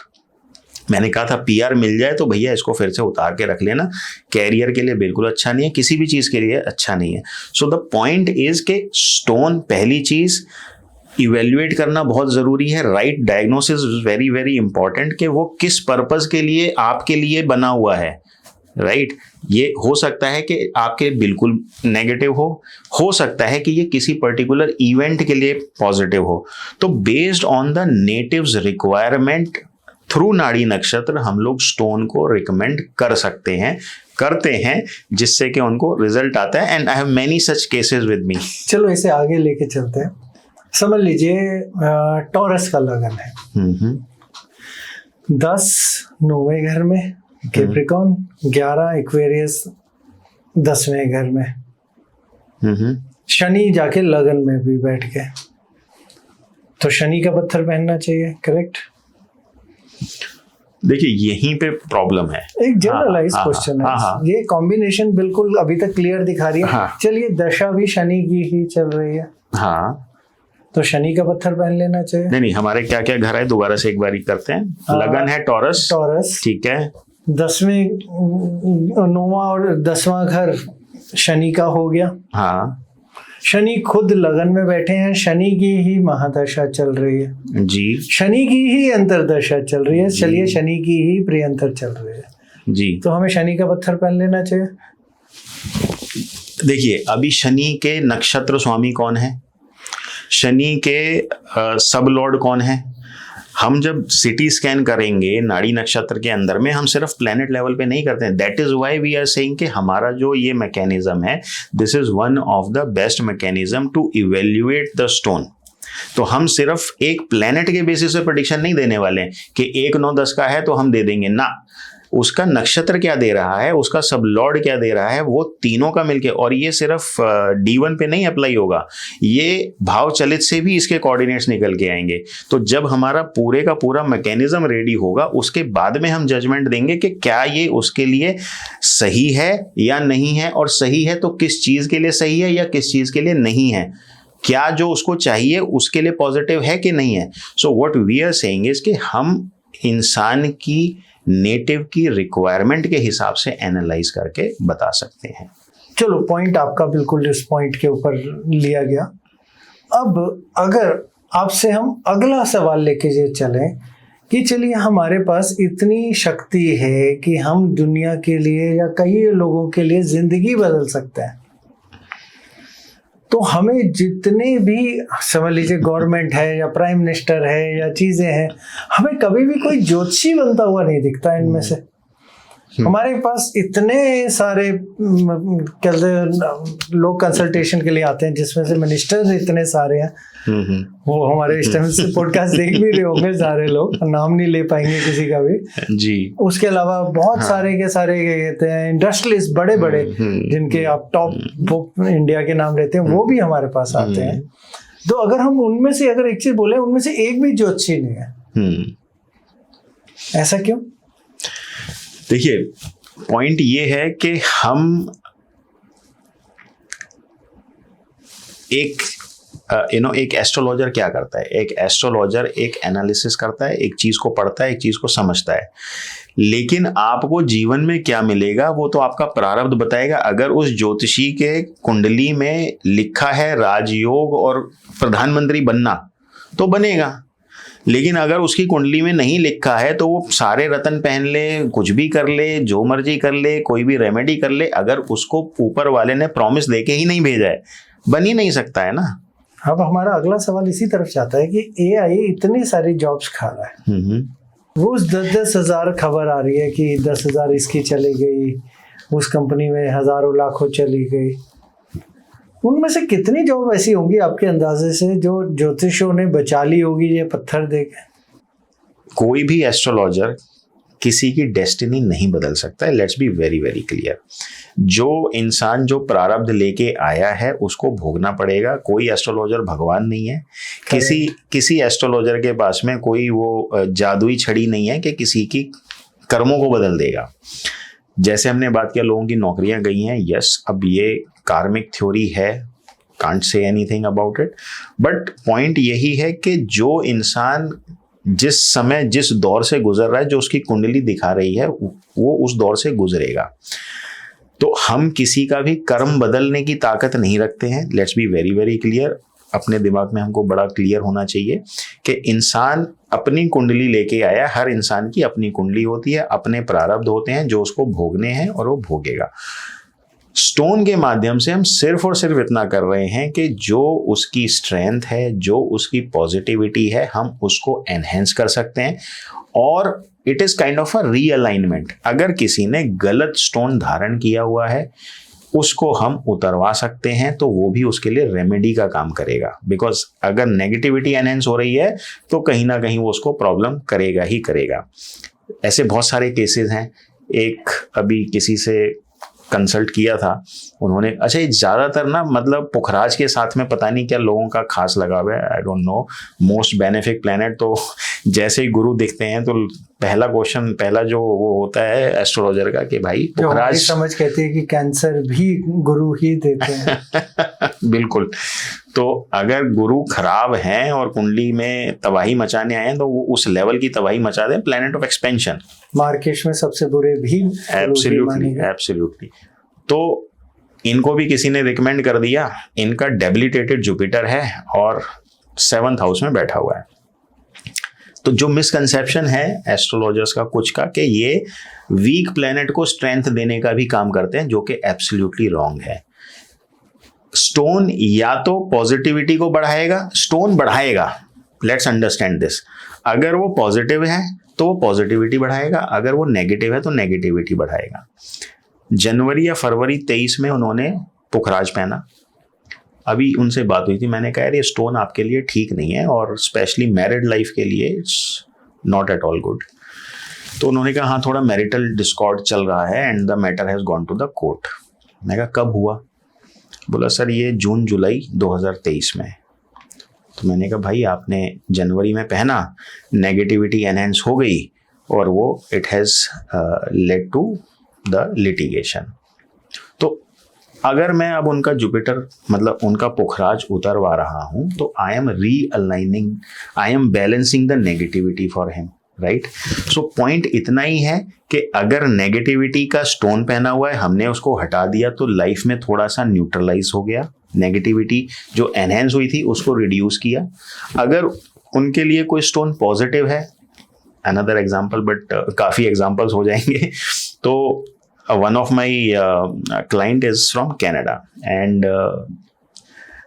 मैंने कहा था पीआर मिल जाए तो भैया इसको फिर से उतार के रख लेना, कैरियर के लिए बिल्कुल अच्छा नहीं है, किसी भी चीज के लिए अच्छा नहीं है। सो द पॉइंट इज के स्टोन, पहली चीज इवेल्युएट करना बहुत ज़रूरी है। Right diagnosis is very very important कि वो किस पर्पस के लिए आपके लिए बना हुआ है। राइट ये हो सकता है कि आपके बिल्कुल नेगेटिव हो सकता है कि ये किसी पर्टिकुलर इवेंट के लिए पॉजिटिव हो। तो based on the natives requirement through नाड़ी नक्षत्र हम लोग स्टोन को रिकमेंड कर सकते हैं, करते हैं, जिससे कि उनको रिजल्ट आता है। And I have many such cases with me. चलो इसे आगे लेके चलते हैं। समझ लीजिए टॉरस का लगन है, 10 9वें घर में कैप्रिकॉर्न, 11 एक्वेरियस 10वें घर में, शनि जाके लगन में भी बैठ गए, तो शनि का पत्थर पहनना चाहिए, करेक्ट? देखिए यहीं पे प्रॉब्लम है, एक जनरलाइज क्वेश्चन है। ये कॉम्बिनेशन बिल्कुल अभी तक क्लियर दिखा रही है। चलिए दशा भी शनि की ही चल रही है, तो शनि का पत्थर पहन लेना चाहिए। नहीं, हमारे क्या क्या घर है दोबारा से एक बारी करते हैं। लगन है टॉरस, ठीक है। 10वें 9वां और 10वां घर शनि का हो गया। हाँ, शनि खुद लगन में बैठे हैं, शनि की ही महादशा चल रही है जी, शनि की ही अंतरदशा चल रही है, चलिए शनि की ही प्रियंतर चल रही है जी, तो हमें शनि का पत्थर पहन लेना चाहिए। देखिए अभी शनि के नक्षत्र स्वामी कौन है, शनि के सब लॉर्ड कौन है। हम जब सिटी स्कैन करेंगे नाड़ी नक्षत्र के अंदर में, हम सिर्फ प्लेनेट लेवल पे नहीं करते हैं। That is why we are saying कि हमारा जो ये मैकेनिज्म है, this is one of the best mechanism to evaluate the stone. तो हम सिर्फ एक प्लेनेट के बेसिस पे प्रेडिक्शन नहीं देने वाले हैं कि 1 9 10 का है तो हम दे देंगे ना, उसका नक्षत्र क्या दे रहा है, उसका सब लॉर्ड क्या दे रहा है, वो तीनों का मिलके। और ये सिर्फ D1 पे नहीं अप्लाई होगा, ये भाव चलित से भी इसके कोऑर्डिनेट्स निकल के आएंगे। तो जब हमारा पूरे का पूरा मैकेनिज्म रेडी होगा, उसके बाद में हम जजमेंट देंगे कि क्या ये उसके लिए सही है या नहीं है, और सही है तो किस चीज के लिए सही है या किस चीज के लिए नहीं है, क्या जो उसको चाहिए उसके लिए पॉजिटिव है कि नहीं है। So what we are saying is कि हम इंसान की नेटिव की रिक्वायरमेंट के हिसाब से एनालाइज करके बता सकते हैं। चलो पॉइंट आपका बिल्कुल इस पॉइंट के ऊपर लिया गया। अब अगर आपसे हम अगला सवाल लेके ये चलें कि चलिए हमारे पास इतनी शक्ति है कि हम दुनिया के लिए या कई लोगों के लिए जिंदगी बदल सकते हैं, तो हमें जितने भी समझ लीजिए गवर्नमेंट है या प्राइम मिनिस्टर है या चीजें हैं, हमें कभी भी कोई ज्योतिषी बनता हुआ नहीं दिखता इनमें से। हमारे पास इतने सारे लोग कंसल्टेशन के लिए आते हैं, जिसमें से मिनिस्टर इतने सारे हैं, वो हमारे इस टाइम से पॉडकास्ट देख भी रहे होंगे सारे लोग, नाम नहीं ले पाएंगे किसी का भी जी। उसके अलावा बहुत सारे के सारे कहते हैं इंडस्ट्रियलिस्ट बड़े बड़े, जिनके आप टॉप इंडिया के नाम लेते हैं, वो भी हमारे पास आते हैं। तो अगर हम उनमें से अगर एक चीज बोले, उनमें से एक भी ज्योतिषी नहीं है, ऐसा क्यों? देखिए पॉइंट ये है कि हम एक एक एस्ट्रोलॉजर क्या करता है, एक एस्ट्रोलॉजर एक एनालिसिस करता है, एक चीज को पढ़ता है, एक चीज को समझता है, लेकिन आपको जीवन में क्या मिलेगा वो तो आपका प्रारब्ध बताएगा। अगर उस ज्योतिषी के कुंडली में लिखा है राजयोग और प्रधानमंत्री बनना तो बनेगा, लेकिन अगर उसकी कुंडली में नहीं लिखा है तो वो सारे रत्न पहन ले, कुछ भी कर ले, जो मर्जी कर ले, कोई भी रेमेडी कर ले, अगर उसको ऊपर वाले ने प्रॉमिस देके ही नहीं भेजा है, बन ही नहीं सकता है ना। अब हमारा अगला सवाल इसी तरफ जाता है कि AI इतनी सारी जॉब्स खा रहा है, रोज 10,000 खबर आ रही है कि 10,000 इसकी चली गई, उस कंपनी में हजारों लाखों चली गई। उनमें से कितनी जॉब ऐसी होंगी आपके अंदाजे से जो ज्योतिषियों ने बचा ली होगी ये पत्थर देके? कोई भी एस्ट्रोलॉजर किसी की डेस्टिनी नहीं बदल सकता है। Let's be very very clear. जो इंसान जो प्रारब्ध लेके आया है उसको भोगना पड़ेगा। कोई एस्ट्रोलॉजर भगवान नहीं है। किसी एस्ट्रोलॉजर के पास में कोई वो जादुई छड़ी नहीं है कि किसी की कर्मों को बदल देगा। जैसे हमने बात किया लोगों की नौकरियां गई हैं, यस, अब ये कार्मिक थ्योरी है, can't say anything about it, but point यही है कि जो इंसान जिस समय जिस दौर से गुजर रहा है, जो उसकी कुंडली दिखा रही है, वो उस दौर से गुजरेगा। तो हम किसी का भी कर्म बदलने की ताकत नहीं रखते हैं। Let's be very very clear. अपने दिमाग में हमको बड़ा क्लियर होना चाहिए कि इंसान अपनी कुंडली लेके आया। हर इंसान की अपनी कुंडली होती है, अपने प्रारब्ध होते हैं जो उसको भोगने हैं और वो भोगेगा। स्टोन के माध्यम से हम सिर्फ और सिर्फ इतना कर रहे हैं कि जो उसकी स्ट्रेंथ है, जो उसकी पॉजिटिविटी है, हम उसको एनहेंस कर सकते हैं। और it is kind of a realignment. अगर किसी ने गलत स्टोन धारण किया हुआ है उसको हम उतरवा सकते हैं, तो वो भी उसके लिए रेमेडी का काम करेगा। बिकॉज अगर नेगेटिविटी एनहेंस हो रही है तो कहीं ना कहीं वो उसको प्रॉब्लम करेगा ही करेगा। ऐसे बहुत सारे केसेस हैं। एक अभी किसी से कंसल्ट किया था उन्होंने, अच्छा ये ज़्यादातर ना मतलब पुखराज के साथ में पता नहीं क्या लोगों का खास लगा हुआ है, आई don't no, most benefic planet. तो जैसे ही गुरु दिखते हैं तो पहला जो वो होता है एस्ट्रोलॉजर का कि भाई पुखराज, समझ कहती है कि कैंसर भी गुरु ही देते हैं। बिल्कुल। तो अगर गुरु खराब हैं और कुंडली में तबाही मचाने आए हैं तो वो उस लेवल की तबाही मचा दें, प्लेनेट ऑफ एक्सपेंशन। मार्केश में सबसे बुरे भी एब्सोल्युटली। तो इनको भी किसी ने रिकमेंड कर दिया। इनका डेबिलिटेटेड जुपिटर है और 7th हाउस में बैठा हुआ है। तो जो मिसकंसेप्शन है एस्ट्रोलॉजर्स का कुछ का कि ये वीक प्लेनेट को स्ट्रेंथ देने का भी काम करते हैं, जो कि एब्सोल्युटली रॉन्ग है। स्टोन या तो पॉजिटिविटी को बढ़ाएगा, स्टोन बढ़ाएगा, लेट्स अंडरस्टैंड दिस। अगर वो पॉजिटिव है तो वो पॉजिटिविटी बढ़ाएगा, अगर वो नेगेटिव है तो नेगेटिविटी बढ़ाएगा। जनवरी या फरवरी 23 में उन्होंने पुखराज पहना। अभी उनसे बात हुई थी, मैंने कहा यार ये स्टोन आपके लिए ठीक नहीं है और स्पेशली मैरिड लाइफ के लिए it's not at all good. तो उन्होंने कहा हाँ थोड़ा मैरिटल डिस्कॉर्ड चल रहा है and the matter has gone to the court. मैं कहा कब हुआ? बोला सर ये जून जुलाई 2023 में। तो मैंने कहा भाई आपने जनवरी में पहना, नेगेटिविटी एनहेंस हो गई और वो it has led to the litigation. तो अगर मैं अब उनका जुपिटर मतलब उनका पुखराज उतरवा रहा हूं तो I am realigning, I am balancing the negativity for him, right. So point इतना ही है कि अगर नेगेटिविटी का स्टोन पहना हुआ है, हमने उसको हटा दिया तो लाइफ में थोड़ा सा न्यूट्रलाइज हो गया। नेगेटिविटी जो एनहेंस हुई थी उसको रिड्यूस किया। अगर उनके लिए कोई स्टोन पॉजिटिव है, अनदर एग्जाम्पल, बट काफ़ी एग्जाम्पल्स हो जाएंगे। तो one of my client is from Canada and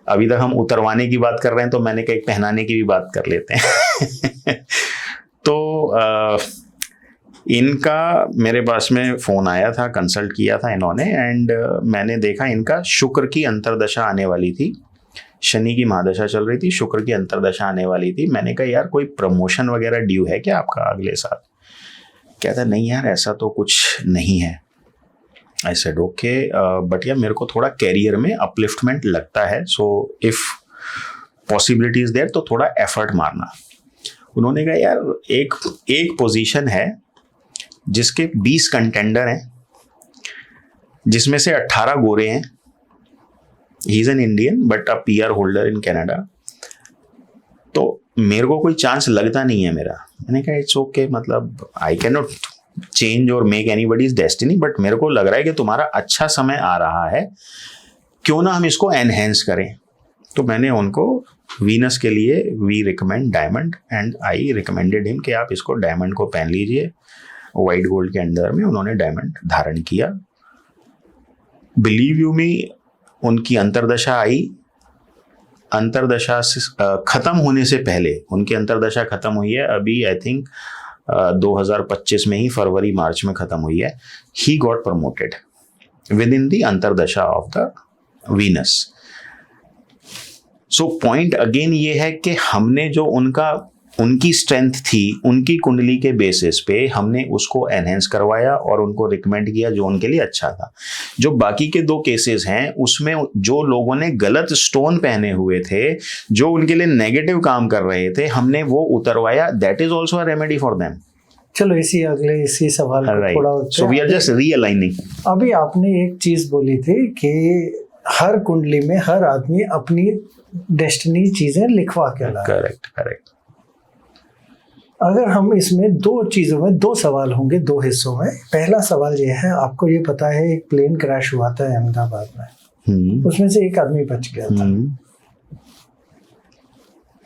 अभी तक हम उतरवाने की बात कर रहे हैं तो मैंने कहा एक पहनाने की भी बात कर लेते हैं। तो इनका मेरे पास में फ़ोन आया था, कंसल्ट किया था इन्होंने एंड मैंने देखा इनका शुक्र की अंतर्दशा आने वाली थी, शनि की महादशा चल रही थी, शुक्र की अंतर्दशा आने वाली थी। मैंने कहा यार कोई प्रमोशन वगैरह ड्यू है क्या आपका अगले साल? कहता नहीं यार ऐसा तो कुछ नहीं है। आई सेड ओके, बट यार मेरे को थोड़ा कैरियर में अपलिफ्टमेंट लगता है, so if possibility is there तो थोड़ा एफर्ट मारना। उन्होंने कहा यार एक पोजीशन है जिसके 20 कंटेंडर हैं, जिसमें से 18 गोरे हैं। He is an Indian but a PR holder in Canada. तो मेरे को कोई चांस लगता नहीं है मेरा। मैंने कहा इट्स ओके, मतलब आई कैन नॉट चेंज और मेक एनीबडीज डेस्टिनी, बट मेरे को लग रहा है कि तुम्हारा अच्छा समय आ रहा है, क्यों ना हम इसको एनहेंस करें। तो मैंने उनको वीनस के लिए we recommend diamond and I recommended him कि आप इसको डायमंड को पहन लीजिए। वाइट गोल्ड के अंदर में उन्होंने डायमंड धारण किया। बिलीव यू मी, उनकी अंतर्दशा आई, अंतर्दशा से ख़त्म होने से पहले, उनकी अंतर्दशा ख़त्म हुई है अभी आई थिंक 2025 में ही फरवरी मार्च में खत्म हुई है, he got promoted within the अंतर्दशा of the Venus. So point again ये है कि हमने जो उनकी स्ट्रेंथ थी, उनकी कुंडली के बेसिस पे हमने उसको एनहेंस करवाया और उनको रिकमेंड किया जो उनके लिए अच्छा था। जो बाकी के 2 केसेस हैं उसमें जो लोगों ने गलत स्टोन पहने हुए थे, जो उनके लिए नेगेटिव काम कर रहे थे, हमने वो उतरवाया। That is also a remedy for them. चलो इसी सवाल को थोड़ा so we are just realigning. अभी आपने एक चीज बोली थी कि हर कुंडली में हर आदमी अपनी डेस्टिनी चीजें लिखवा के लाए। करेक्ट। अगर हम इसमें 2 चीजों में 2 सवाल होंगे 2 हिस्सों में। पहला सवाल ये है, आपको ये पता है एक प्लेन क्रैश हुआ था अहमदाबाद में, उसमें से एक आदमी बच गया था।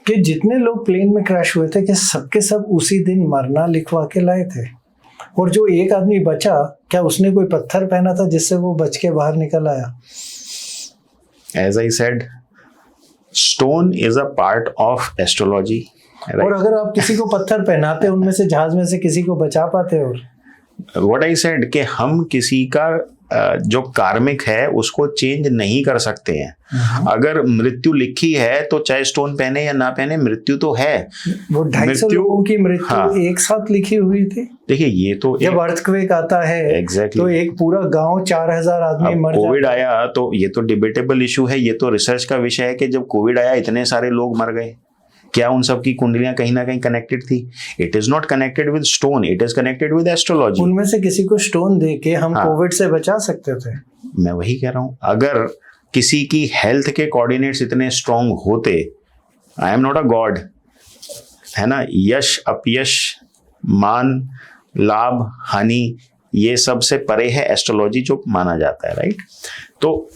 कि जितने लोग प्लेन में क्रैश हुए थे कि सबके सब उसी दिन मरना लिखवा के लाए थे, और जो एक आदमी बचा, क्या उसने कोई पत्थर पहना था जिससे वो बच के बाहर निकल आया? As I said, stone is a part of astrology. Right. और अगर आप किसी को पत्थर पहनाते उनमें से जहाज में से किसी को बचा पाते? और What I said कि हम किसी का जो कार्मिक है उसको चेंज नहीं कर सकते हैं। अगर मृत्यु लिखी है तो चाहे स्टोन पहने या ना पहने, मृत्यु तो है। वो 250 लोगों की मृत्यु एक साथ लिखी हुई थी। देखिए ये तो जब अर्थक्वेक आता है तो एक पूरा गांव 4000 आदमी मर जाता है। कोविड आया तो ये तो डिबेटेबल इशू है, ये तो रिसर्च का विषय है कि जब कोविड आया इतने सारे लोग मर गए, क्या उन सब की कुंडलियां कहीं ना कहीं कनेक्टेड थी? It is not connected with stone, it is connected with astrology. उनमें से किसी को स्टोन दे के हम कोविड से बचा सकते थे। मैं वही कह रहा हूं, अगर किसी की हेल्थ के कोऑर्डिनेट्स इतने स्ट्रांग होते, I am not a God, है ना, यश अपयश मान लाभ हानि ये सबसे परे है एस्ट्रोलॉजी जो माना जाता है, राइट? तो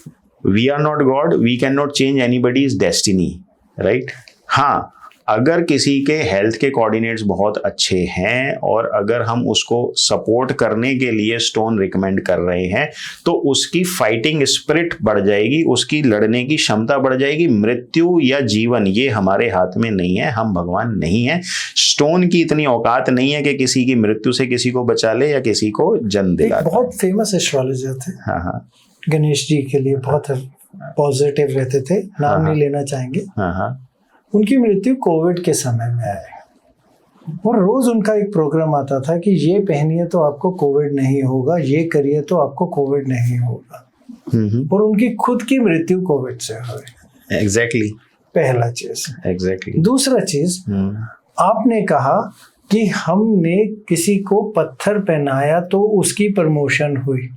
we are not God, we can not change anybody's destiny, right? हाँ, अगर किसी के हेल्थ के कोऑर्डिनेट्स बहुत अच्छे हैं और अगर हम उसको सपोर्ट करने के लिए स्टोन रिकमेंड कर रहे हैं तो उसकी फाइटिंग स्पिरिट बढ़ जाएगी, उसकी लड़ने की क्षमता बढ़ जाएगी। मृत्यु या जीवन ये हमारे हाथ में नहीं है, हम भगवान नहीं है। स्टोन की इतनी औकात नहीं है कि किसी की मृत्यु से किसी को बचा ले या किसी को जन्म दिला। बहुत फेमस एस्ट्रोलॉजर थे, हाँ, गणेश जी के लिए बहुत पॉजिटिव रहते थे, नाम नहीं लेना चाहेंगे। उनकी मृत्यु कोविड के समय में आई और रोज उनका एक प्रोग्राम आता था कि ये पहनिए तो आपको कोविड नहीं होगा, ये करिए तो आपको कोविड नहीं होगा। और उनकी खुद की मृत्यु कोविड से हुई। एग्जैक्टली। पहला चीज। एग्जैक्टली। दूसरा चीज, आपने कहा कि हमने किसी को पत्थर पहनाया तो उसकी प्रमोशन हुई,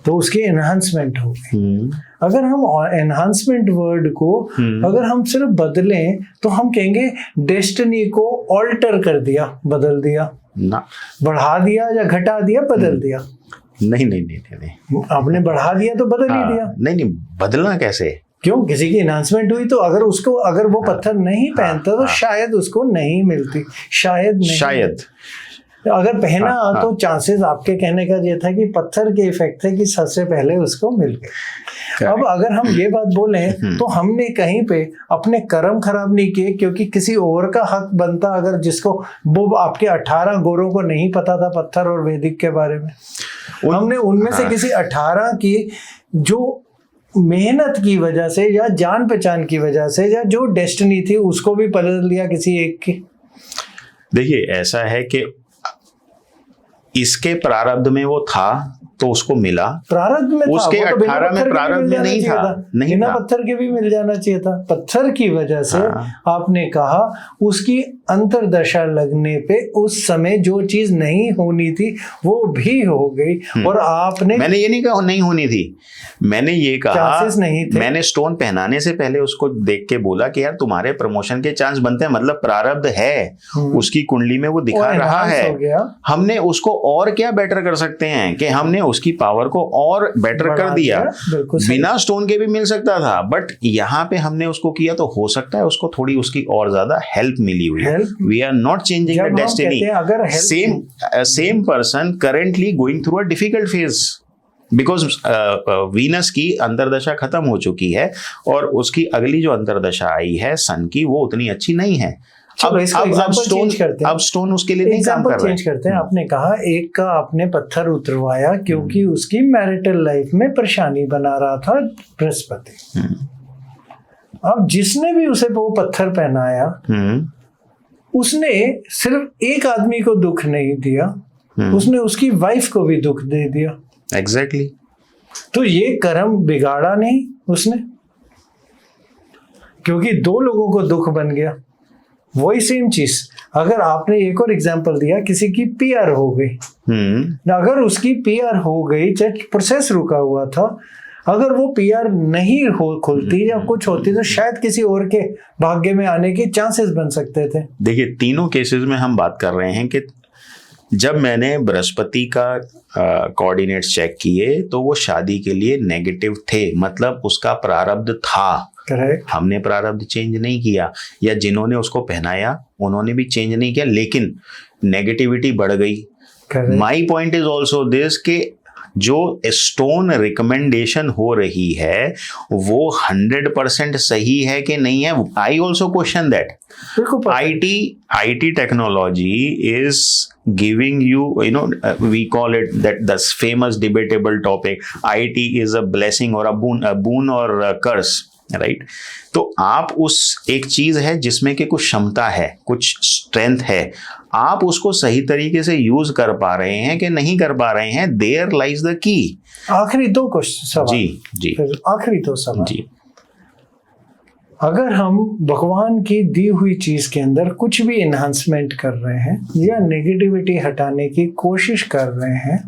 तो उसकी एनहांसमेंट हो गई। अगर हम एनहांसमेंट वर्ड को अगर हम सिर्फ बदलें तो हम कहेंगे डेस्टिनी को ऑल्टर कर दिया, बदल दिया ना, बढ़ा दिया या घटा दिया, बदल दिया। नहीं। आपने बढ़ा दिया तो बदल ही दिया। नहीं, बदलना कैसे? क्यों? किसी की एनहांसमेंट हुई तो अगर वो पत्थर नहीं पहनता तो शायद उसको नहीं मिलती, शायद अगर पहना तो चांसेस आपके कहने का ये था कि पत्थर के इफेक्ट थे कि सबसे पहले उसको मिल गए। अब अगर हम ये बात बोलें तो हमने कहीं पे अपने कर्म खराब नहीं किए, क्योंकि किसी और का हक बनता अगर जिसको वो आपके 18 गोरों को नहीं पता था पत्थर और वैदिक के बारे में, हमने उनमें से किसी 18 की जो मेहनत की वजह से या जान पहचान की वजह से या जो डेस्टिनी थी उसको भी बदल दिया किसी एक की। देखिए ऐसा है कि इसके प्रारब्ध में वो था तो उसको मिला, प्रारब्ध में उसके 18 में प्रारब्ध में नहीं था, नहीं बिना था। पत्थर के भी मिल जाना चाहिए था। पत्थर की वजह से आपने कहा उसकी अंतर्दशा लगने पे उस समय जो चीज नहीं होनी थी वो भी हो गई। और आपने, मैंने ये नहीं कहा नहीं होनी थी, मैंने ये कहा नहीं थे। मैंने स्टोन पहनाने से पहले उसको देख के बोला कि यार तुम्हारे प्रमोशन के चांस बनते हैं, मतलब प्रारब्ध है उसकी कुंडली में, वो दिखा रहा है। हमने उसको और क्या बेटर कर सकते हैं कि हमने उसकी पावर को और बेटर कर दिया। बिना स्टोन के भी मिल सकता था, बट यहाँ पे हमने उसको किया तो हो सकता है उसको थोड़ी उसकी और ज्यादा हेल्प मिली हुई है। We are not changing the destiny. Same person currently going through a difficult phase because Venus की अंतर्दशा खत्म हो चुकी है और उसकी अगली जो अंतर्दशा आई है सन की वो उतनी अच्छी नहीं है। चलो इसको एग्जांपल चेंज करते हैं। अब स्टोन उसके लिए नहीं काम कर रहा है। चेंज करते हैं। आपने कहा एक का आपने पत्थर उतरवाया क्योंकि उसकी मैरिटल लाइफ में परेशानी बना रहा था बृहस्पति। अब जिसने भी उसे वो पत्थर पहनाया उसने सिर्फ एक आदमी को दुख नहीं दिया, उसने उसकी वाइफ को भी दुख दे दिया। एग्जैक्टली। तो ये कर्म बिगाड़ा नहीं उसने, क्योंकि दो लोगों को दुख बन गया। वही सेम चीज अगर आपने एक और एग्जांपल दिया, किसी की पीआर हो गई, अगर उसकी पीआर हो गई, चाहे प्रोसेस रुका हुआ था, अगर वो पीआर नहीं हो खुलती या कुछ होती तो शायद किसी और के भाग्य में आने के चांसेस बन सकते थे। देखिए तीनों केसेस में हम बात कर रहे हैं कि जब मैंने बृहस्पति का कोऑर्डिनेट्स चेक किए तो वो शादी के लिए नेगेटिव थे, मतलब उसका प्रारब्ध था। करेक्ट। हमने प्रारब्ध चेंज नहीं किया, या जिन्होंने उसको पहनाया उन्होंने भी चेंज नहीं किया, लेकिन नेगेटिविटी बढ़ गई। My point is also this कि जो स्टोन रिकमेंडेशन हो रही है वो 100% सही है कि नहीं है। I also question that. IT technology is giving you, we call it that the famous debatable topic, IT is a blessing or a boon or a curse, right? तो आप उस एक चीज है जिसमें कि कुछ क्षमता है, कुछ स्ट्रेंथ है, आप उसको सही तरीके से यूज कर पा रहे हैं कि नहीं कर पा रहे हैं, देयर लाइज द की। आखिरी दो क्वेश्चन जी आखिरी दो सवाल जी। अगर हम भगवान की दी हुई चीज के अंदर कुछ भी एनहांसमेंट कर रहे हैं या नेगेटिविटी हटाने की कोशिश कर रहे हैं,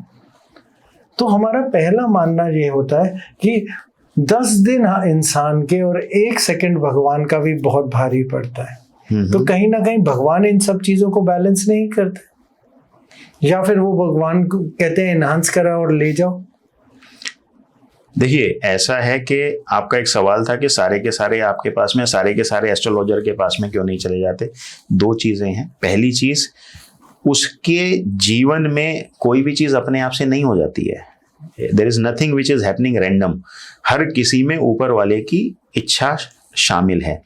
तो हमारा पहला मानना ये होता है कि 10 दिन इंसान के और 1 सेकंड भगवान का भी बहुत भारी पड़ता है। तो कहीं ना कहीं भगवान इन सब चीजों को बैलेंस नहीं करते, या फिर वो भगवान को कहते हैं एनहांस करा और ले जाओ। देखिए ऐसा है कि आपका एक सवाल था कि सारे के सारे आपके पास में, सारे के सारे एस्ट्रोलॉजर के पास में क्यों नहीं चले जाते। दो चीजें हैं। पहली चीज, उसके जीवन में कोई भी चीज अपने आप से नहीं हो जाती है। There is nothing which is happening random. हर किसी में ऊपर वाले की इच्छा शामिल है।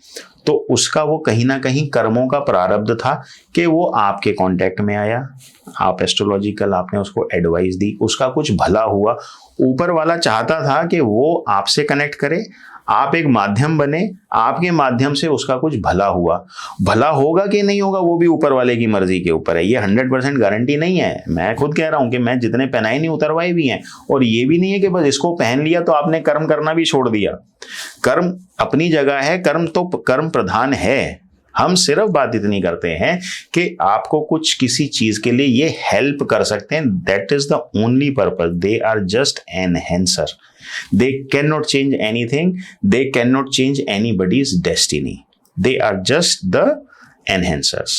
तो उसका वो कहीं ना कहीं कर्मों का प्रारब्ध था कि वो आपके कांटेक्ट में आया, आप एस्ट्रोलॉजिकल आपने उसको एडवाइस दी, उसका कुछ भला हुआ। ऊपर वाला चाहता था कि वो आपसे कनेक्ट करे, आप एक माध्यम बने, आपके माध्यम से उसका कुछ भला हुआ। भला होगा कि नहीं होगा वो भी ऊपर वाले की मर्जी के ऊपर है। ये 100% गारंटी नहीं है। मैं खुद कह रहा हूं कि मैं जितने पहनाए नहीं उतरवाए भी हैं, और ये भी नहीं है कि बस इसको पहन लिया तो आपने कर्म करना भी छोड़ दिया। कर्म अपनी जगह है, कर्म तो कर्म प्रधान है। हम सिर्फ बात इतनी करते हैं कि आपको कुछ किसी चीज के लिए ये हेल्प कर सकते हैं। That is the only purpose. They are just enhancer. They cannot change anything. They cannot change anybody's destiny. They are just the enhancers.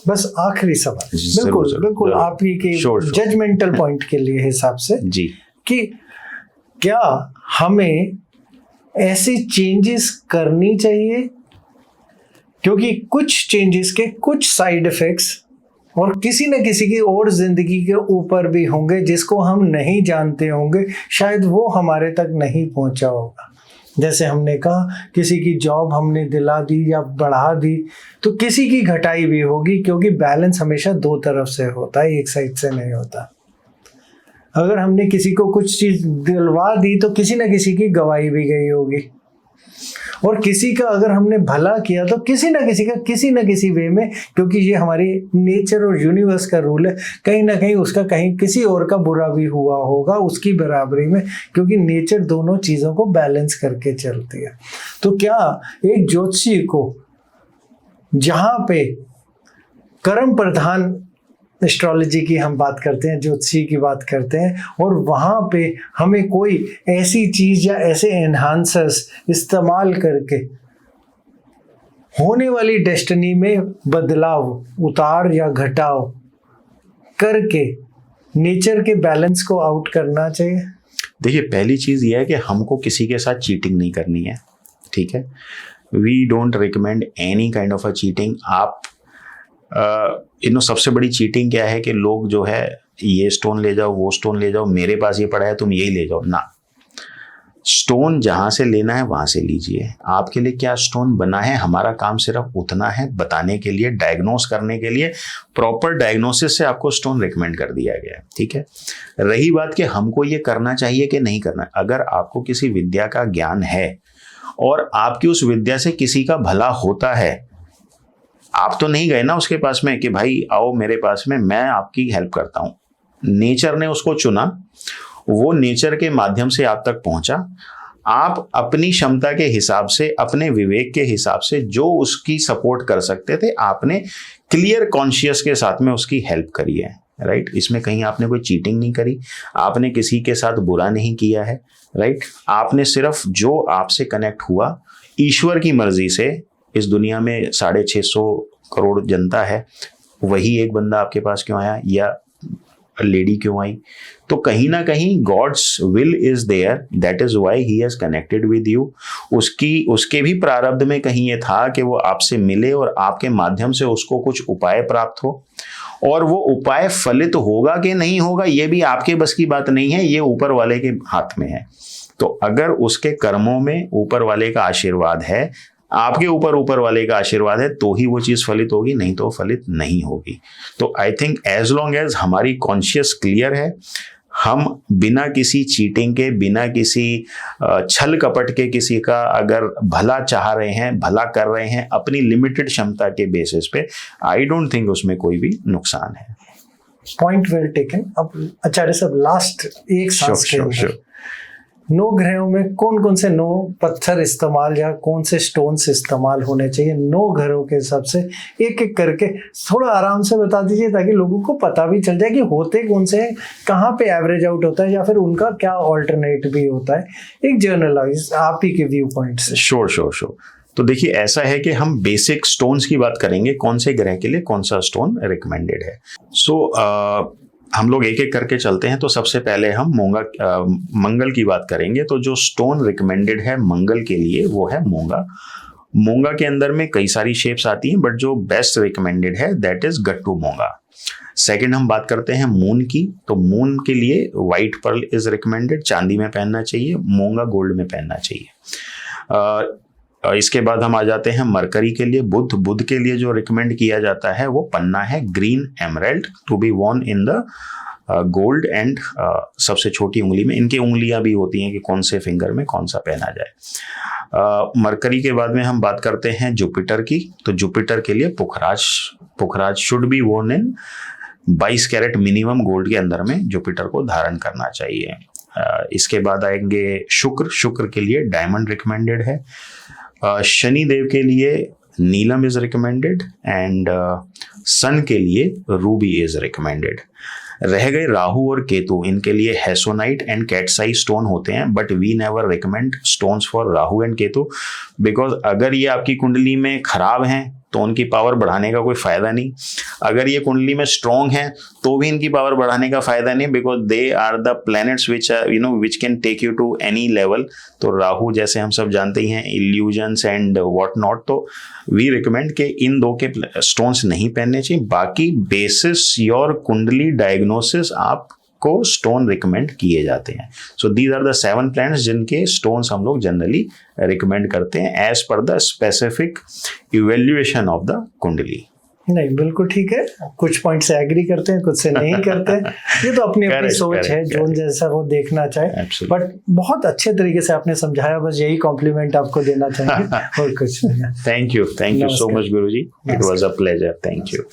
बस आखिरी सवाल, बिल्कुल आप ही के जजमेंटल पॉइंट के लिए हिसाब से जी, कि क्या हमें ऐसी चेंजेस करनी चाहिए, क्योंकि कुछ चेंजेस के कुछ साइड इफेक्ट्स और किसी न किसी की और जिंदगी के ऊपर भी होंगे जिसको हम नहीं जानते होंगे, शायद वो हमारे तक नहीं पहुंचा होगा। जैसे हमने कहा किसी की जॉब हमने दिला दी या बढ़ा दी, तो किसी की घटाई भी होगी, क्योंकि बैलेंस हमेशा दो तरफ से होता है, एक साइड से नहीं होता। अगर हमने किसी को कुछ चीज दिलवा दी तो किसी न किसी की गवाई भी गई होगी, और किसी का अगर हमने भला किया तो किसी न किसी का किसी न किसी वे में, क्योंकि ये हमारी नेचर और यूनिवर्स का रूल है, कहीं ना कहीं उसका कहीं किसी और का बुरा भी हुआ होगा उसकी बराबरी में, क्योंकि नेचर दोनों चीज़ों को बैलेंस करके चलती है। तो क्या एक ज्योतिषी को जहाँ पे कर्म प्रधान एस्ट्रोलॉजी की हम बात करते हैं, ज्योतिषी की बात करते हैं, और वहाँ पे हमें कोई ऐसी चीज़ या ऐसे एनहांसर्स इस्तेमाल करके होने वाली डेस्टिनी में बदलाव, उतार या घटाव करके नेचर के बैलेंस को आउट करना चाहिए। देखिए पहली चीज़ ये है कि हमको किसी के साथ चीटिंग नहीं करनी है, ठीक है। We don't recommend any kind of a cheating. आप सबसे बड़ी चीटिंग क्या है कि लोग जो है ये स्टोन ले जाओ, वो स्टोन ले जाओ, मेरे पास ये पड़ा है तुम यही ले जाओ ना। स्टोन जहां से लेना है वहां से लीजिए। आपके लिए क्या स्टोन बना है, हमारा काम सिर्फ उतना है बताने के लिए, डायग्नोस करने के लिए। प्रॉपर डायग्नोसिस से आपको स्टोन रिकमेंड कर दिया गया है, ठीक है। रही बात कि हमको ये करना चाहिए कि नहीं करना, अगर आपको किसी विद्या का ज्ञान है और आपकी उस विद्या से किसी का भला होता है, आप तो नहीं गए ना उसके पास में कि भाई आओ मेरे पास में, मैं आपकी हेल्प करता हूं। नेचर ने उसको चुना, वो नेचर के माध्यम से आप तक पहुंचा। आप अपनी क्षमता के हिसाब से, अपने विवेक के हिसाब से जो उसकी सपोर्ट कर सकते थे, आपने क्लियर कॉन्शियस के साथ में उसकी हेल्प करी है, राइट। इसमें कहीं आपने कोई चीटिंग नहीं करी, आपने किसी के साथ बुरा नहीं किया है, राइट। आपने सिर्फ जो आपसे कनेक्ट हुआ ईश्वर की मर्जी से, इस दुनिया में 650 करोड़ जनता है, वही एक बंदा आपके पास क्यों आया या लेडी क्यों आई, तो कहीं ना कहीं God's will is there, that is why he has connected with you. उसके भी प्रारब्ध में कहीं ये था कि वो आपसे मिले और आपके माध्यम से उसको कुछ उपाय प्राप्त हो, और वो उपाय फलित होगा कि नहीं होगा ये भी आपके बस की बात नहीं है, ये ऊपर वाले के हाथ में है। तो अगर उसके कर्मों में ऊपर वाले का आशीर्वाद है, आपके ऊपर वाले का आशीर्वाद है, तो ही वो चीज फलित होगी, नहीं तो फलित नहीं होगी। तो I think as long as हमारी कॉन्शियस क्लियर है, हम बिना किसी चीटिंग के, बिना किसी छल कपट के किसी का अगर भला चाह रहे हैं, भला कर रहे हैं अपनी लिमिटेड क्षमता के बेसिस पे, आई डोंट थिंक उसमें कोई भी नुकसान है। Point well taken. अब आचार्य साहब लास्ट एक सांस के अंदर 9 ग्रहों में कौन कौन से 9 पत्थर इस्तेमाल या कौन से स्टोन्स इस्तेमाल होने चाहिए 9 ग्रहों के हिसाब से, एक एक करके थोड़ा आराम से बता दीजिए ताकि लोगों को पता भी चल जाए कि होते कौन से हैं, कहाँ पे एवरेज आउट होता है या फिर उनका क्या ऑल्टरनेट भी होता है, एक जर्नलाइज आप ही के व्यू पॉइंट से। श्योर। तो देखिए ऐसा है कि हम बेसिक स्टोन्स की बात करेंगे, कौन से ग्रह के लिए कौन सा स्टोन रिकमेंडेड है। सो हम लोग एक एक करके चलते हैं। तो सबसे पहले हम मंगल की बात करेंगे। तो जो स्टोन रिकमेंडेड है मंगल के लिए वो है मूंगा। मूंगा के अंदर में कई सारी शेप्स आती हैं, बट जो बेस्ट रिकमेंडेड है दैट इज गट्टू मूंगा। सेकंड हम बात करते हैं मून की। तो मून के लिए व्हाइट पर्ल इज रिकमेंडेड, चांदी में पहनना चाहिए, मूंगा गोल्ड में पहनना चाहिए। इसके बाद हम आ जाते हैं मरकरी के लिए। बुध के लिए जो रिकमेंड किया जाता है वो पन्ना है green emerald to be worn in the gold and सबसे छोटी उंगली में। इनकी उंगलियां भी होती हैं कि कौन से फिंगर में कौन सा पहना जाए। मरकरी के बाद में हम बात करते हैं जुपिटर की। तो जुपिटर के लिए pukhraj should be worn in 22 carat minimum gold के अंदर में जुपिटर को धारण करना चाहिए। इसके बाद आएंगे शुक्र के लिए डायमंड रिकमेंडेड है। शनि देव के लिए नीलम इज रिकमेंडेड एंड सन के लिए रूबी इज रिकमेंडेड। रह गए राहु और केतु, इनके लिए हेसोनाइट एंड कैटसाई स्टोन होते हैं, but we never recommend stones for Rahu and Ketu, because अगर ये आपकी कुंडली में खराब हैं तो उनकी पावर बढ़ाने का कोई फायदा नहीं। अगर ये कुंडली में स्ट्रॉन्ग है तो भी इनकी पावर बढ़ाने का फायदा नहीं, because they are the planets which can take you to any level. तो राहु जैसे हम सब जानते ही हैं इल्यूजन्स एंड व्हाट नॉट, तो वी रिकमेंड के इन 2 के स्टोन्स नहीं पहनने चाहिए। बाकी बेसिस योर कुंडली डायग्नोसिस आप को स्टोन रिकमेंड किए जाते हैं। So these are the 7 planets जिनके स्टोन्स हम लोग जनरली रिकमेंड करते हैं as per the specific evaluation of the kundli. नहीं बिल्कुल ठीक है, कुछ पॉइंट से एग्री करते हैं, कुछ से नहीं करते हैं, ये तो अपनी अपनी सोच है, जो जैसा वो देखना चाहे। बट बहुत अच्छे तरीके से आपने समझाया, बस यही कॉम्प्लीमेंट आपको देना चाहिए और कुछ नहीं। Thank you so much Guruji, it was a pleasure, thank you.